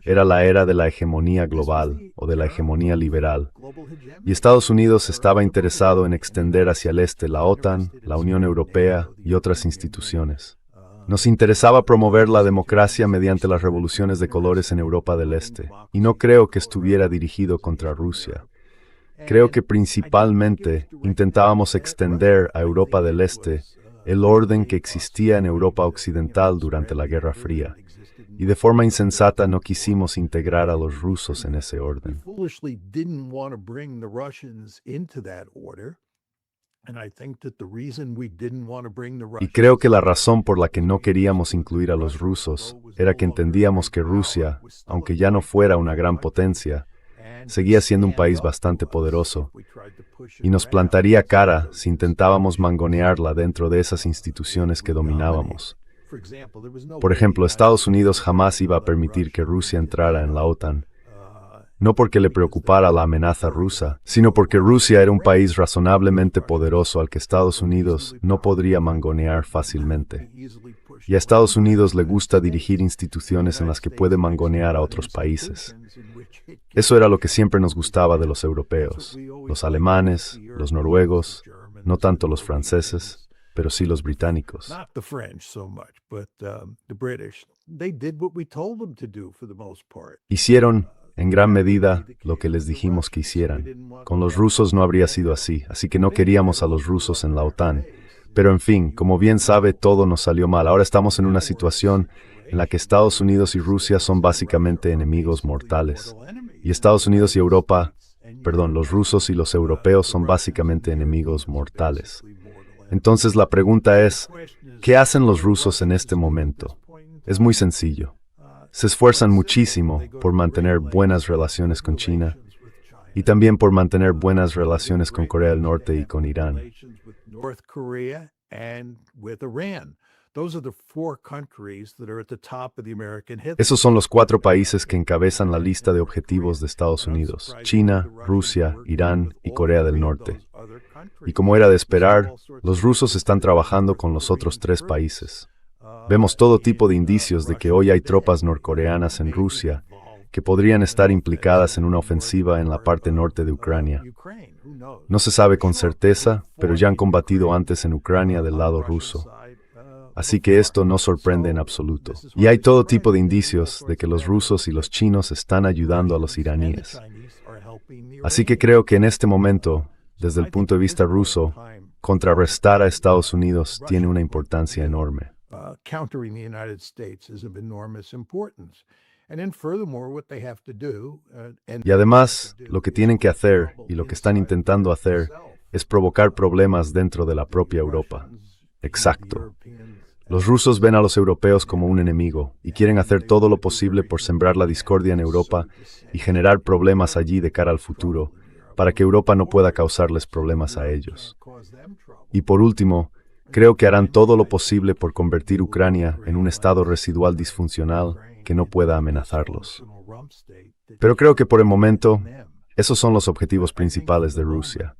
Era la era de la hegemonía global o de la hegemonía liberal. Y Estados Unidos estaba interesado en extender hacia el este la OTAN, la Unión Europea y otras instituciones. Nos interesaba promover la democracia mediante las revoluciones de colores en Europa del Este, y no creo que estuviera dirigido contra Rusia. Creo que principalmente intentábamos extender a Europa del Este el orden que existía en Europa Occidental durante la Guerra Fría, y de forma insensata no quisimos integrar a los rusos en ese orden. Y creo que la razón por la que no queríamos incluir a los rusos era que entendíamos que Rusia, aunque ya no fuera una gran potencia, seguía siendo un país bastante poderoso, y nos plantaría cara si intentábamos mangonearla dentro de esas instituciones que dominábamos. Por ejemplo, Estados Unidos jamás iba a permitir que Rusia entrara en la OTAN, no porque le preocupara la amenaza rusa, sino porque Rusia era un país razonablemente poderoso al que Estados Unidos no podría mangonear fácilmente. Y a Estados Unidos le gusta dirigir instituciones en las que puede mangonear a otros países. Eso era lo que siempre nos gustaba de los europeos, los alemanes, los noruegos, no tanto los franceses, pero sí los británicos. Hicieron, en gran medida, lo que les dijimos que hicieran. Con los rusos no habría sido así, así que no queríamos a los rusos en la OTAN. Pero en fin, como bien sabe, todo nos salió mal. Ahora estamos en una situación en la que Estados Unidos y Rusia son básicamente enemigos mortales. Y Estados Unidos y los rusos y los europeos son básicamente enemigos mortales. Entonces la pregunta es, ¿qué hacen los rusos en este momento? Es muy sencillo. Se esfuerzan muchísimo por mantener buenas relaciones con China y también por mantener buenas relaciones con Corea del Norte y con Irán. Esos son los 4 países que encabezan la lista de objetivos de Estados Unidos: China, Rusia, Irán y Corea del Norte. Y como era de esperar, los rusos están trabajando con los otros 3 países. Vemos todo tipo de indicios de que hoy hay tropas norcoreanas en Rusia que podrían estar implicadas en una ofensiva en la parte norte de Ucrania. No se sabe con certeza, pero ya han combatido antes en Ucrania del lado ruso. Así que esto no sorprende en absoluto. Y hay todo tipo de indicios de que los rusos y los chinos están ayudando a los iraníes. Así que creo que en este momento, desde el punto de vista ruso, contrarrestar a Estados Unidos tiene una importancia enorme. Countering the United States is of enormous importance. Y además, lo que tienen que hacer y lo que están intentando hacer es provocar problemas dentro de la propia Europa. Exacto. Los rusos ven a los europeos como un enemigo y quieren hacer todo lo posible por sembrar la discordia en Europa y generar problemas allí de cara al futuro, para que Europa no pueda causarles problemas a ellos. Y por último, creo que harán todo lo posible por convertir Ucrania en un estado residual disfuncional que no pueda amenazarlos. Pero creo que por el momento, esos son los objetivos principales de Rusia.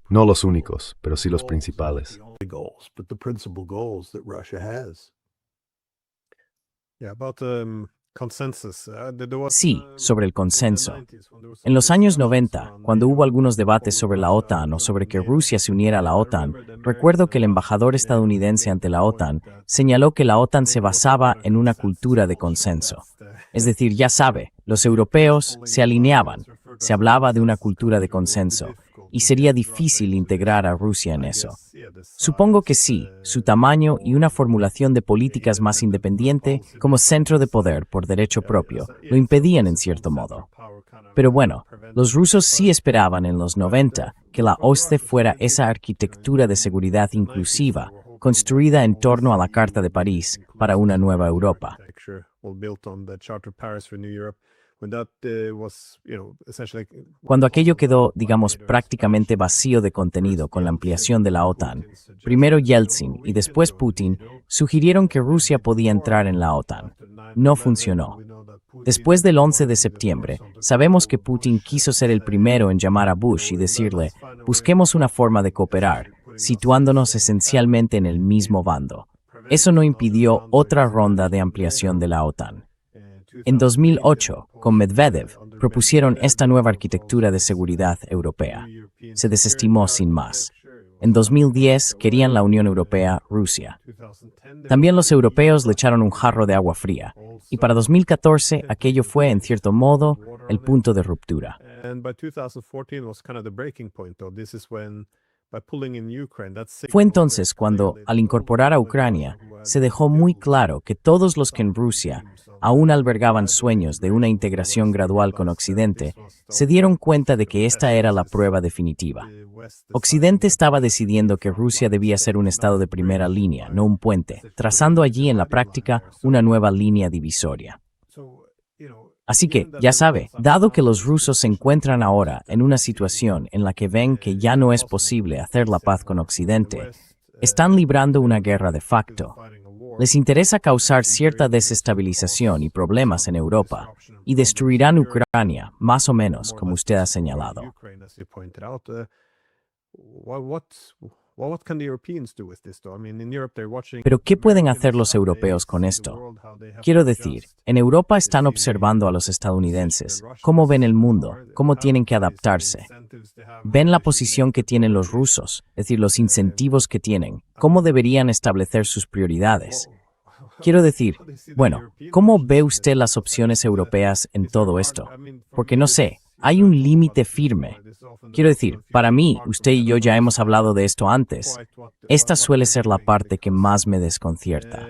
No los únicos, pero sí los principales. Sí, sobre el consenso. En los años 90, cuando hubo algunos debates sobre la OTAN o sobre que Rusia se uniera a la OTAN, recuerdo que el embajador estadounidense ante la OTAN señaló que la OTAN se basaba en una cultura de consenso. Es decir, ya sabe, los europeos se alineaban, se hablaba de una cultura de consenso, y sería difícil integrar a Rusia en eso. Supongo que sí, su tamaño y una formulación de políticas más independiente como centro de poder por derecho propio lo impedían en cierto modo. Pero bueno, los rusos sí esperaban en los 90 que la OSCE fuera esa arquitectura de seguridad inclusiva, construida en torno a la Carta de París para una nueva Europa. Cuando aquello quedó, digamos, prácticamente vacío de contenido con la ampliación de la OTAN, primero Yeltsin y después Putin sugirieron que Rusia podía entrar en la OTAN. No funcionó. Después del 11 de septiembre, sabemos que Putin quiso ser el primero en llamar a Bush y decirle, busquemos una forma de cooperar, situándonos esencialmente en el mismo bando. Eso no impidió otra ronda de ampliación de la OTAN. En 2008, con Medvedev, propusieron esta nueva arquitectura de seguridad europea. Se desestimó sin más. En 2010 querían la Unión Europea-Rusia. También los europeos le echaron un jarro de agua fría, y para 2014 aquello fue, en cierto modo, el punto de ruptura. Fue entonces cuando, al incorporar a Ucrania, se dejó muy claro que todos los que en Rusia aún albergaban sueños de una integración gradual con Occidente, se dieron cuenta de que esta era la prueba definitiva. Occidente estaba decidiendo que Rusia debía ser un estado de primera línea, no un puente, trazando allí en la práctica una nueva línea divisoria. Así que, ya sabe, dado que los rusos se encuentran ahora en una situación en la que ven que ya no es posible hacer la paz con Occidente, están librando una guerra de facto. Les interesa causar cierta desestabilización y problemas en Europa, y destruirán Ucrania, más o menos, como usted ha señalado. Pero ¿qué pueden hacer los europeos con esto? Quiero decir, en Europa están observando a los estadounidenses, cómo ven el mundo, cómo tienen que adaptarse. Ven la posición que tienen los rusos, es decir, los incentivos que tienen, cómo deberían establecer sus prioridades. Quiero decir, bueno, ¿cómo ve usted las opciones europeas en todo esto? Porque no sé, hay un límite firme. Quiero decir, para mí, usted y yo ya hemos hablado de esto antes. Esta suele ser la parte que más me desconcierta.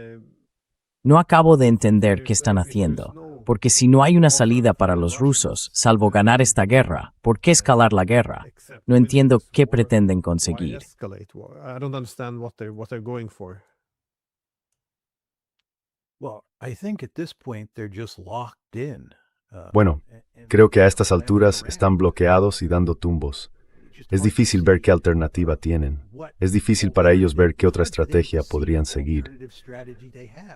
No acabo de entender qué están haciendo, porque si no hay una salida para los rusos, salvo ganar esta guerra, ¿por qué escalar la guerra? No entiendo qué pretenden conseguir. Bueno, creo que a estas alturas están bloqueados y dando tumbos. Es difícil ver qué alternativa tienen. Es difícil para ellos ver qué otra estrategia podrían seguir.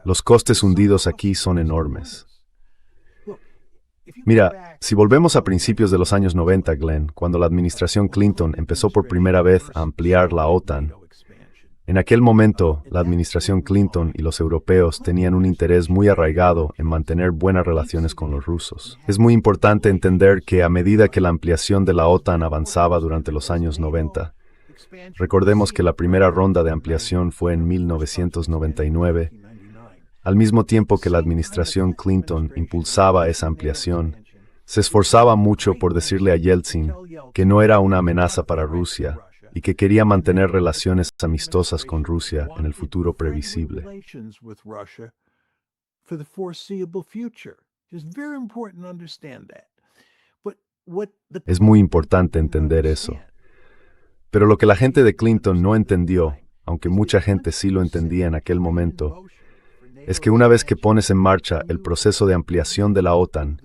Los costes hundidos aquí son enormes. Mira, si volvemos a principios de los años 90, Glenn, cuando la administración Clinton empezó por primera vez a ampliar la OTAN, en aquel momento, la administración Clinton y los europeos tenían un interés muy arraigado en mantener buenas relaciones con los rusos. Es muy importante entender que a medida que la ampliación de la OTAN avanzaba durante los años 90, recordemos que la primera ronda de ampliación fue en 1999, al mismo tiempo que la administración Clinton impulsaba esa ampliación, se esforzaba mucho por decirle a Yeltsin que no era una amenaza para Rusia, y que quería mantener relaciones amistosas con Rusia en el futuro previsible. Es muy importante entender eso. Pero lo que la gente de Clinton no entendió, aunque mucha gente sí lo entendía en aquel momento, es que una vez que pones en marcha el proceso de ampliación de la OTAN,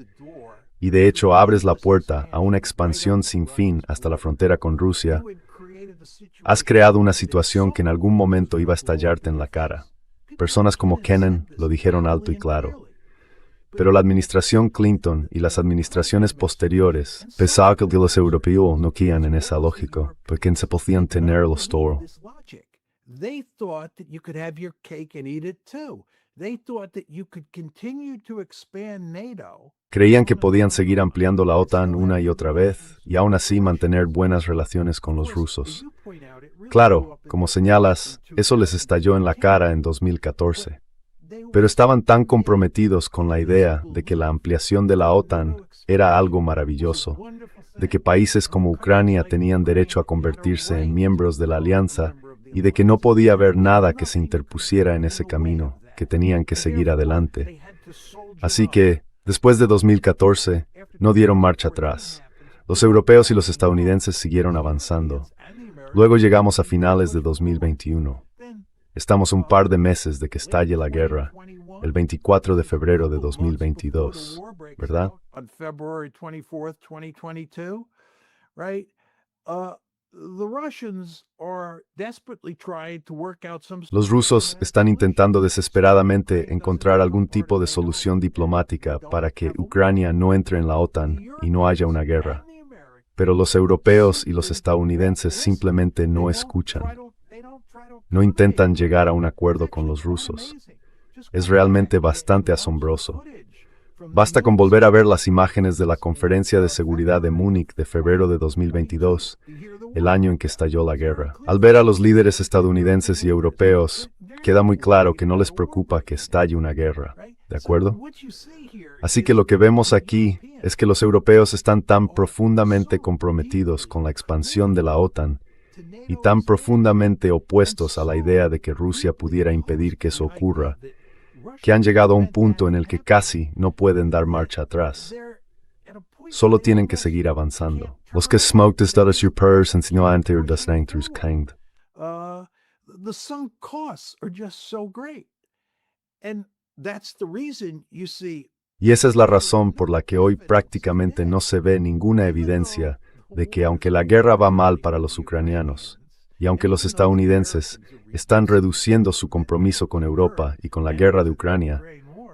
y de hecho abres la puerta a una expansión sin fin hasta la frontera con Rusia, has creado una situación que en algún momento iba a estallarte en la cara. Personas como Kennan lo dijeron alto y claro. Pero la administración Clinton y las administraciones posteriores pensaban que los europeos no querían en esa lógica, porque se podían tener los toros. Creían que podían seguir ampliando la OTAN una y otra vez, y aún así mantener buenas relaciones con los rusos. Claro, como señalas, eso les estalló en la cara en 2014. Pero estaban tan comprometidos con la idea de que la ampliación de la OTAN era algo maravilloso, de que países como Ucrania tenían derecho a convertirse en miembros de la alianza y de que no podía haber nada que se interpusiera en ese camino, que tenían que seguir adelante. Así que, después de 2014, no dieron marcha atrás. Los europeos y los estadounidenses siguieron avanzando. Luego llegamos a finales de 2021. Estamos un par de meses de que estalle la guerra, el 24 de febrero de 2022, ¿verdad? On February 24th, 2022, right? The Russians are desperately trying to work out some. Los rusos están intentando desesperadamente encontrar algún tipo de solución diplomática para que Ucrania no entre en la OTAN y no haya una guerra. Pero los europeos y los estadounidenses simplemente no escuchan. No intentan llegar a un acuerdo con los rusos. Es realmente bastante asombroso. Basta con volver a ver las imágenes de la Conferencia de Seguridad de Múnich de febrero de 2022, el año en que estalló la guerra. Al ver a los líderes estadounidenses y europeos, queda muy claro que no les preocupa que estalle una guerra, ¿de acuerdo? Así que lo que vemos aquí es que los europeos están tan profundamente comprometidos con la expansión de la OTAN y tan profundamente opuestos a la idea de que Rusia pudiera impedir que eso ocurra, que han llegado a un punto en el que casi no pueden dar marcha atrás. Solo tienen que seguir avanzando. Los que smoked is that is your purse and no ante or das through kind. The sunk costs are just so great. And that's the reason you see. Y esa es la razón por la que hoy prácticamente no se ve ninguna evidencia de que aunque la guerra va mal para los ucranianos, y aunque los estadounidenses están reduciendo su compromiso con Europa y con la guerra de Ucrania,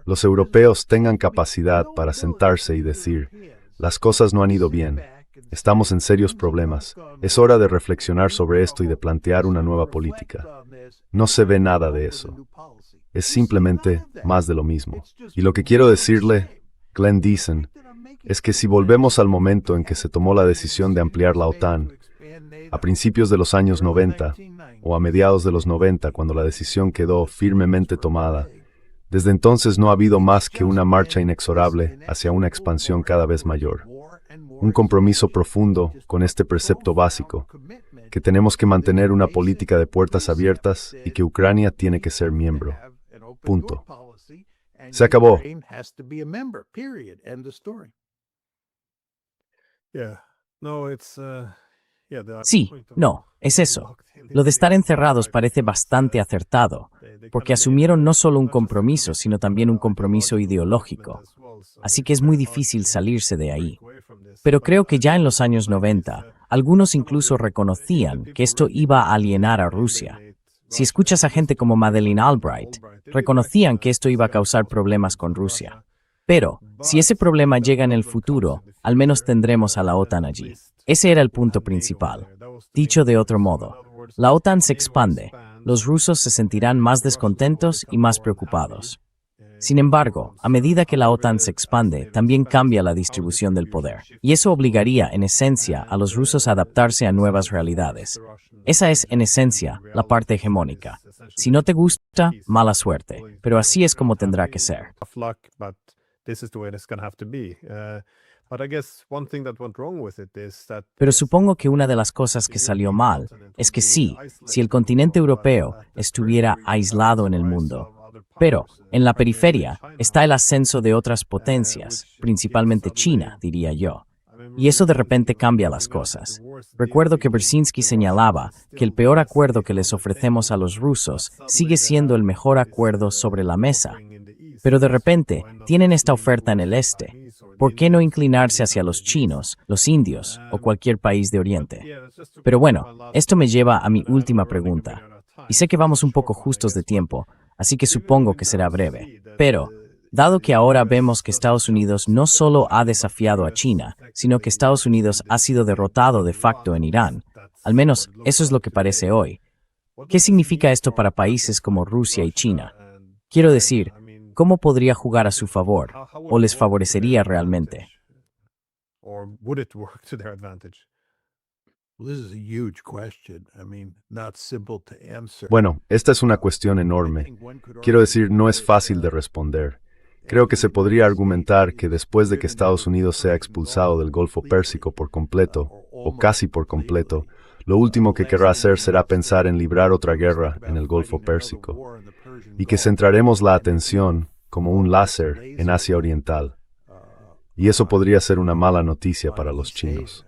los europeos tengan capacidad para sentarse y decir, las cosas no han ido bien, estamos en serios problemas, es hora de reflexionar sobre esto y de plantear una nueva política. No se ve nada de eso. Es simplemente más de lo mismo. Y lo que quiero decirle, Glenn Deason, es que si volvemos al momento en que se tomó la decisión de ampliar la OTAN, a principios de los años 90, o a mediados de los 90, cuando la decisión quedó firmemente tomada, desde entonces no ha habido más que una marcha inexorable hacia una expansión cada vez mayor. Un compromiso profundo con este precepto básico, que tenemos que mantener una política de puertas abiertas y que Ucrania tiene que ser miembro. Punto. Se acabó. Sí, no, es eso. Lo de estar encerrados parece bastante acertado, porque asumieron no solo un compromiso, sino también un compromiso ideológico. Así que es muy difícil salirse de ahí. Pero creo que ya en los años 90, algunos incluso reconocían que esto iba a alienar a Rusia. Si escuchas a gente como Madeleine Albright, reconocían que esto iba a causar problemas con Rusia. Pero, si ese problema llega en el futuro, al menos tendremos a la OTAN allí. Ese era el punto principal. Dicho de otro modo, la OTAN se expande, los rusos se sentirán más descontentos y más preocupados. Sin embargo, a medida que la OTAN se expande, también cambia la distribución del poder. Y eso obligaría, en esencia, a los rusos a adaptarse a nuevas realidades. Esa es, en esencia, la parte hegemónica. Si no te gusta, mala suerte. Pero así es como tendrá que ser. Pero supongo que una de las cosas que salió mal es que sí, si el continente europeo estuviera aislado en el mundo, pero en la periferia está el ascenso de otras potencias, principalmente China, diría yo. Y eso de repente cambia las cosas. Recuerdo que Brzezinski señalaba que el peor acuerdo que les ofrecemos a los rusos sigue siendo el mejor acuerdo sobre la mesa. Pero de repente tienen esta oferta en el este. ¿Por qué no inclinarse hacia los chinos, los indios o cualquier país de Oriente? Pero bueno, esto me lleva a mi última pregunta. Y sé que vamos un poco justos de tiempo, así que supongo que será breve. Pero, dado que ahora vemos que Estados Unidos no solo ha desafiado a China, sino que Estados Unidos ha sido derrotado de facto en Irán, al menos eso es lo que parece hoy. ¿Qué significa esto para países como Rusia y China? Quiero decir, ¿cómo podría jugar a su favor? ¿O les favorecería realmente? Bueno, esta es una cuestión enorme. Quiero decir, no es fácil de responder. Creo que se podría argumentar que después de que Estados Unidos sea expulsado del Golfo Pérsico por completo, o casi por completo, lo último que querrá hacer será pensar en librar otra guerra en el Golfo Pérsico, y que centraremos la atención, como un láser, en Asia Oriental. Y eso podría ser una mala noticia para los chinos.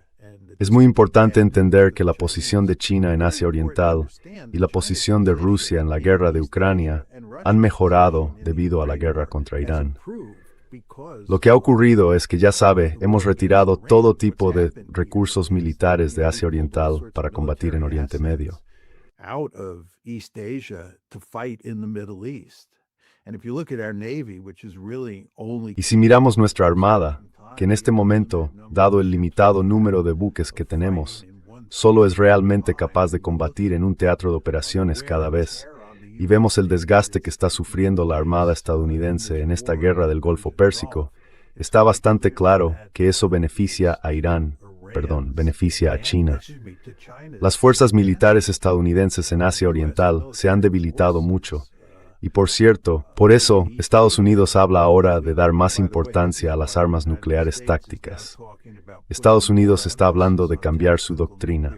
Es muy importante entender que la posición de China en Asia Oriental y la posición de Rusia en la guerra de Ucrania han mejorado debido a la guerra contra Irán. Lo que ha ocurrido es que, ya sabe, hemos retirado todo tipo de recursos militares de Asia Oriental para combatir en Oriente Medio. Out of East Asia to fight in the Middle East. And if you look at our Navy, which is really only... Y si miramos nuestra armada, que en este momento, dado el limitado número de buques que tenemos, solo es realmente capaz de combatir en un teatro de operaciones cada vez, y vemos el desgaste que está sufriendo la Armada estadounidense en esta guerra del Golfo Pérsico, está bastante claro que eso beneficia a China. Las fuerzas militares estadounidenses en Asia Oriental se han debilitado mucho. Y por cierto, por eso Estados Unidos habla ahora de dar más importancia a las armas nucleares tácticas. Estados Unidos está hablando de cambiar su doctrina.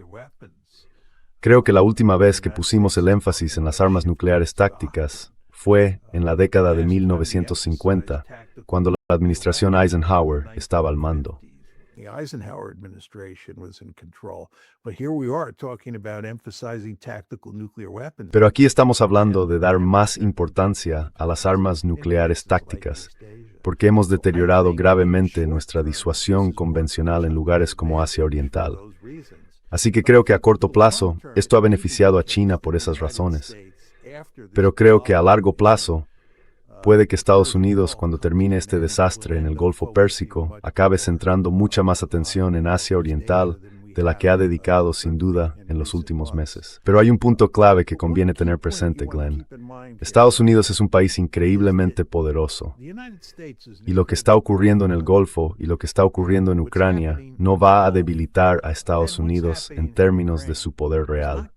Creo que la última vez que pusimos el énfasis en las armas nucleares tácticas fue en la década de 1950, cuando la administración Eisenhower estaba al mando. The Eisenhower administration was in control, but here we are talking about emphasizing tactical nuclear weapons. Pero aquí estamos hablando de dar más importancia a las armas nucleares tácticas, porque hemos deteriorado gravemente nuestra disuasión convencional en lugares como Asia Oriental. Así que creo que a corto plazo esto ha beneficiado a China por esas razones. Pero creo que a largo plazo puede que Estados Unidos, cuando termine este desastre en el Golfo Pérsico, acabe centrando mucha más atención en Asia Oriental de la que ha dedicado, sin duda, en los últimos meses. Pero hay un punto clave que conviene tener presente, Glenn. Estados Unidos es un país increíblemente poderoso. Y lo que está ocurriendo en el Golfo y lo que está ocurriendo en Ucrania no va a debilitar a Estados Unidos en términos de su poder real.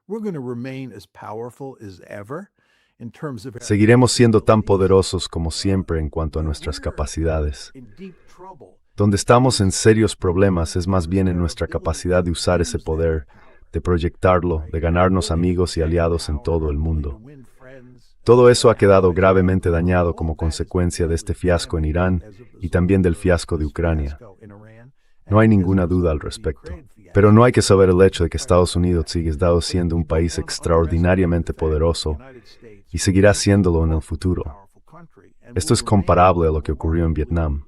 We're going to remain as powerful as ever in terms of... Seguiremos siendo tan poderosos como siempre en cuanto a nuestras capacidades. Donde estamos en serios problemas es más bien en nuestra capacidad de usar ese poder, de proyectarlo, de ganarnos amigos y aliados en todo el mundo. Todo eso ha quedado gravemente dañado como consecuencia de este fiasco en Irán y también del fiasco de Ucrania. No hay ninguna duda al respecto. Pero no hay que saber el hecho de que Estados Unidos sigue siendo un país extraordinariamente poderoso y seguirá siéndolo en el futuro. Esto es comparable a lo que ocurrió en Vietnam.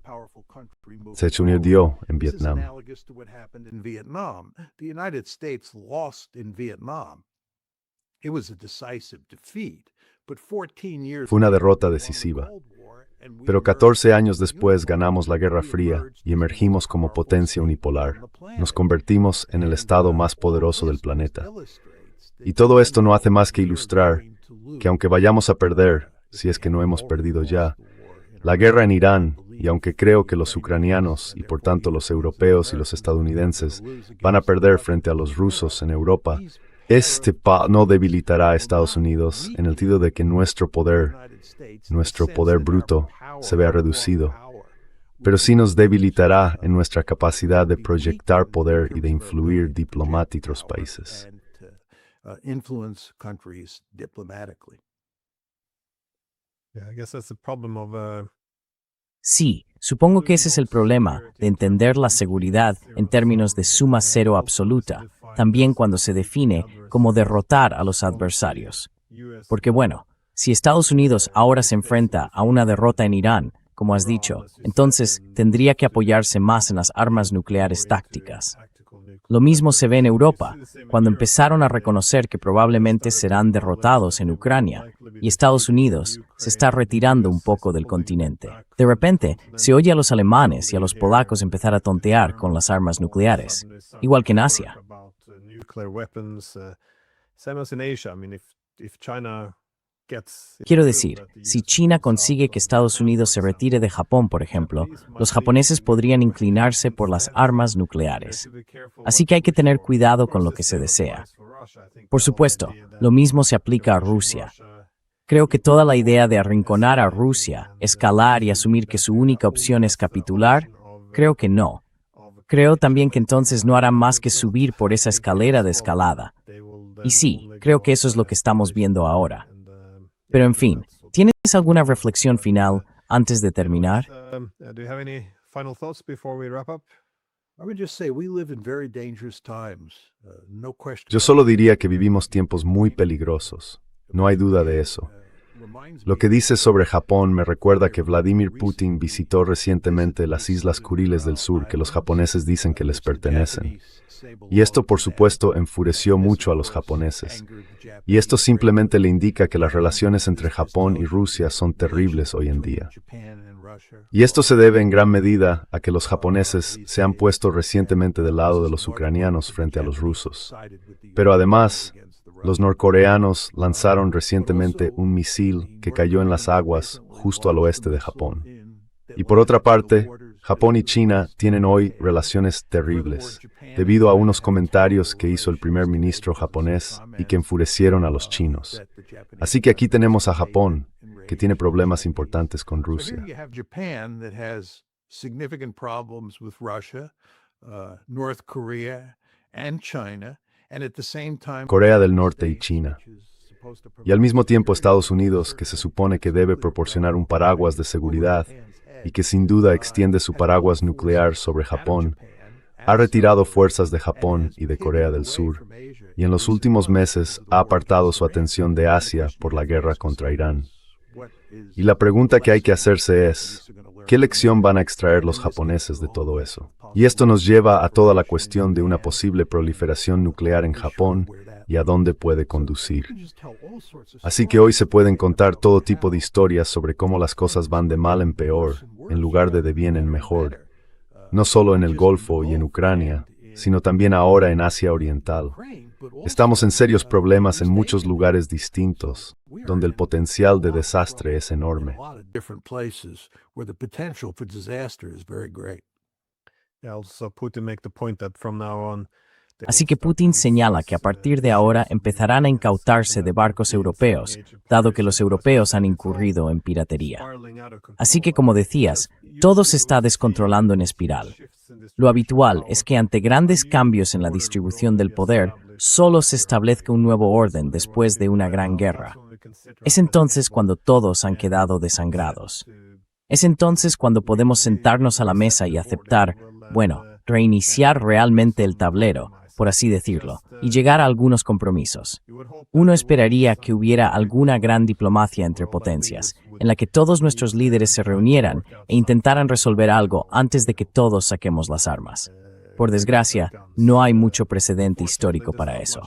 Se unió en Vietnam. Fue una derrota decisiva. Pero 14 años después ganamos la Guerra Fría y emergimos como potencia unipolar. Nos convertimos en el estado más poderoso del planeta. Y todo esto no hace más que ilustrar que aunque vayamos a perder, si es que no hemos perdido ya, la guerra en Irán, y aunque creo que los ucranianos y por tanto los europeos y los estadounidenses van a perder frente a los rusos en Europa, no debilitará a Estados Unidos en el sentido de que nuestro poder bruto se vea reducido, pero sí nos debilitará en nuestra capacidad de proyectar poder y de influir diplomáticamente otros países. Sí, supongo que ese es el problema, de entender la seguridad en términos de suma cero absoluta, también cuando se define como derrotar a los adversarios. Porque bueno, si Estados Unidos ahora se enfrenta a una derrota en Irán, como has dicho, entonces tendría que apoyarse más en las armas nucleares tácticas. Lo mismo se ve en Europa, cuando empezaron a reconocer que probablemente serán derrotados en Ucrania, y Estados Unidos se está retirando un poco del continente. De repente, se oye a los alemanes y a los polacos empezar a tontear con las armas nucleares, igual que en Asia. Quiero decir, si China consigue que Estados Unidos se retire de Japón, por ejemplo, los japoneses podrían inclinarse por las armas nucleares. Así que hay que tener cuidado con lo que se desea. Por supuesto, lo mismo se aplica a Rusia. Creo que toda la idea de arrinconar a Rusia, escalar y asumir que su única opción es capitular, creo que no. Creo también que entonces no harán más que subir por esa escalera de escalada. Y sí, creo que eso es lo que estamos viendo ahora. Pero en fin, ¿tienes alguna reflexión final antes de terminar? Do you have any final thoughts before we wrap up? I would just say we live in very dangerous times. No question. Yo solo diría que vivimos tiempos muy peligrosos. No hay duda de eso. Lo que dices sobre Japón me recuerda que Vladimir Putin visitó recientemente las Islas Kuriles del Sur que los japoneses dicen que les pertenecen. Y esto, por supuesto, enfureció mucho a los japoneses. Y esto simplemente le indica que las relaciones entre Japón y Rusia son terribles hoy en día. Y esto se debe en gran medida a que los japoneses se han puesto recientemente del lado de los ucranianos frente a los rusos. Pero además, los norcoreanos lanzaron recientemente un misil que cayó en las aguas justo al oeste de Japón. Y por otra parte, Japón y China tienen hoy relaciones terribles, debido a unos comentarios que hizo el primer ministro japonés y que enfurecieron a los chinos. Así que aquí tenemos a Japón, que tiene problemas importantes con Rusia. You have Japan that has significant problems with Russia, North Korea, and China, and at the same time Corea del Norte y China. Y al mismo tiempo Estados Unidos, que se supone que debe proporcionar un paraguas de seguridad y que sin duda extiende su paraguas nuclear sobre Japón, ha retirado fuerzas de Japón y de Corea del Sur, y en los últimos meses ha apartado su atención de Asia por la guerra contra Irán. Y la pregunta que hay que hacerse es, ¿qué lección van a extraer los japoneses de todo eso? Y esto nos lleva a toda la cuestión de una posible proliferación nuclear en Japón y a dónde puede conducir. Así que hoy se pueden contar todo tipo de historias sobre cómo las cosas van de mal en peor, en lugar de bien en mejor, no solo en el Golfo y en Ucrania, sino también ahora en Asia Oriental. Estamos en serios problemas en muchos lugares distintos, donde el potencial de desastre es enorme. Also, Putin make the point that from now on, Así que Putin señala que a partir de ahora empezarán a incautarse de barcos europeos, dado que los europeos han incurrido en piratería. Así que, como decías, todo se está descontrolando en espiral. Lo habitual es que ante grandes cambios en la distribución del poder, solo se establezca un nuevo orden después de una gran guerra. Es entonces cuando todos han quedado desangrados. Es entonces cuando podemos sentarnos a la mesa y aceptar, reiniciar realmente el tablero, por así decirlo, y llegar a algunos compromisos. Uno esperaría que hubiera alguna gran diplomacia entre potencias, en la que todos nuestros líderes se reunieran e intentaran resolver algo antes de que todos saquemos las armas. Por desgracia, no hay mucho precedente histórico para eso.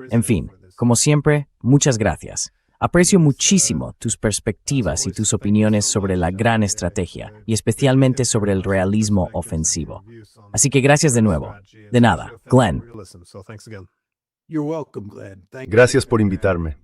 En fin, como siempre, muchas gracias. Aprecio muchísimo tus perspectivas y tus opiniones sobre la gran estrategia, y especialmente sobre el realismo ofensivo. Así que gracias de nuevo. De nada, Glenn. You're welcome, Glenn. Thank you. Gracias por invitarme.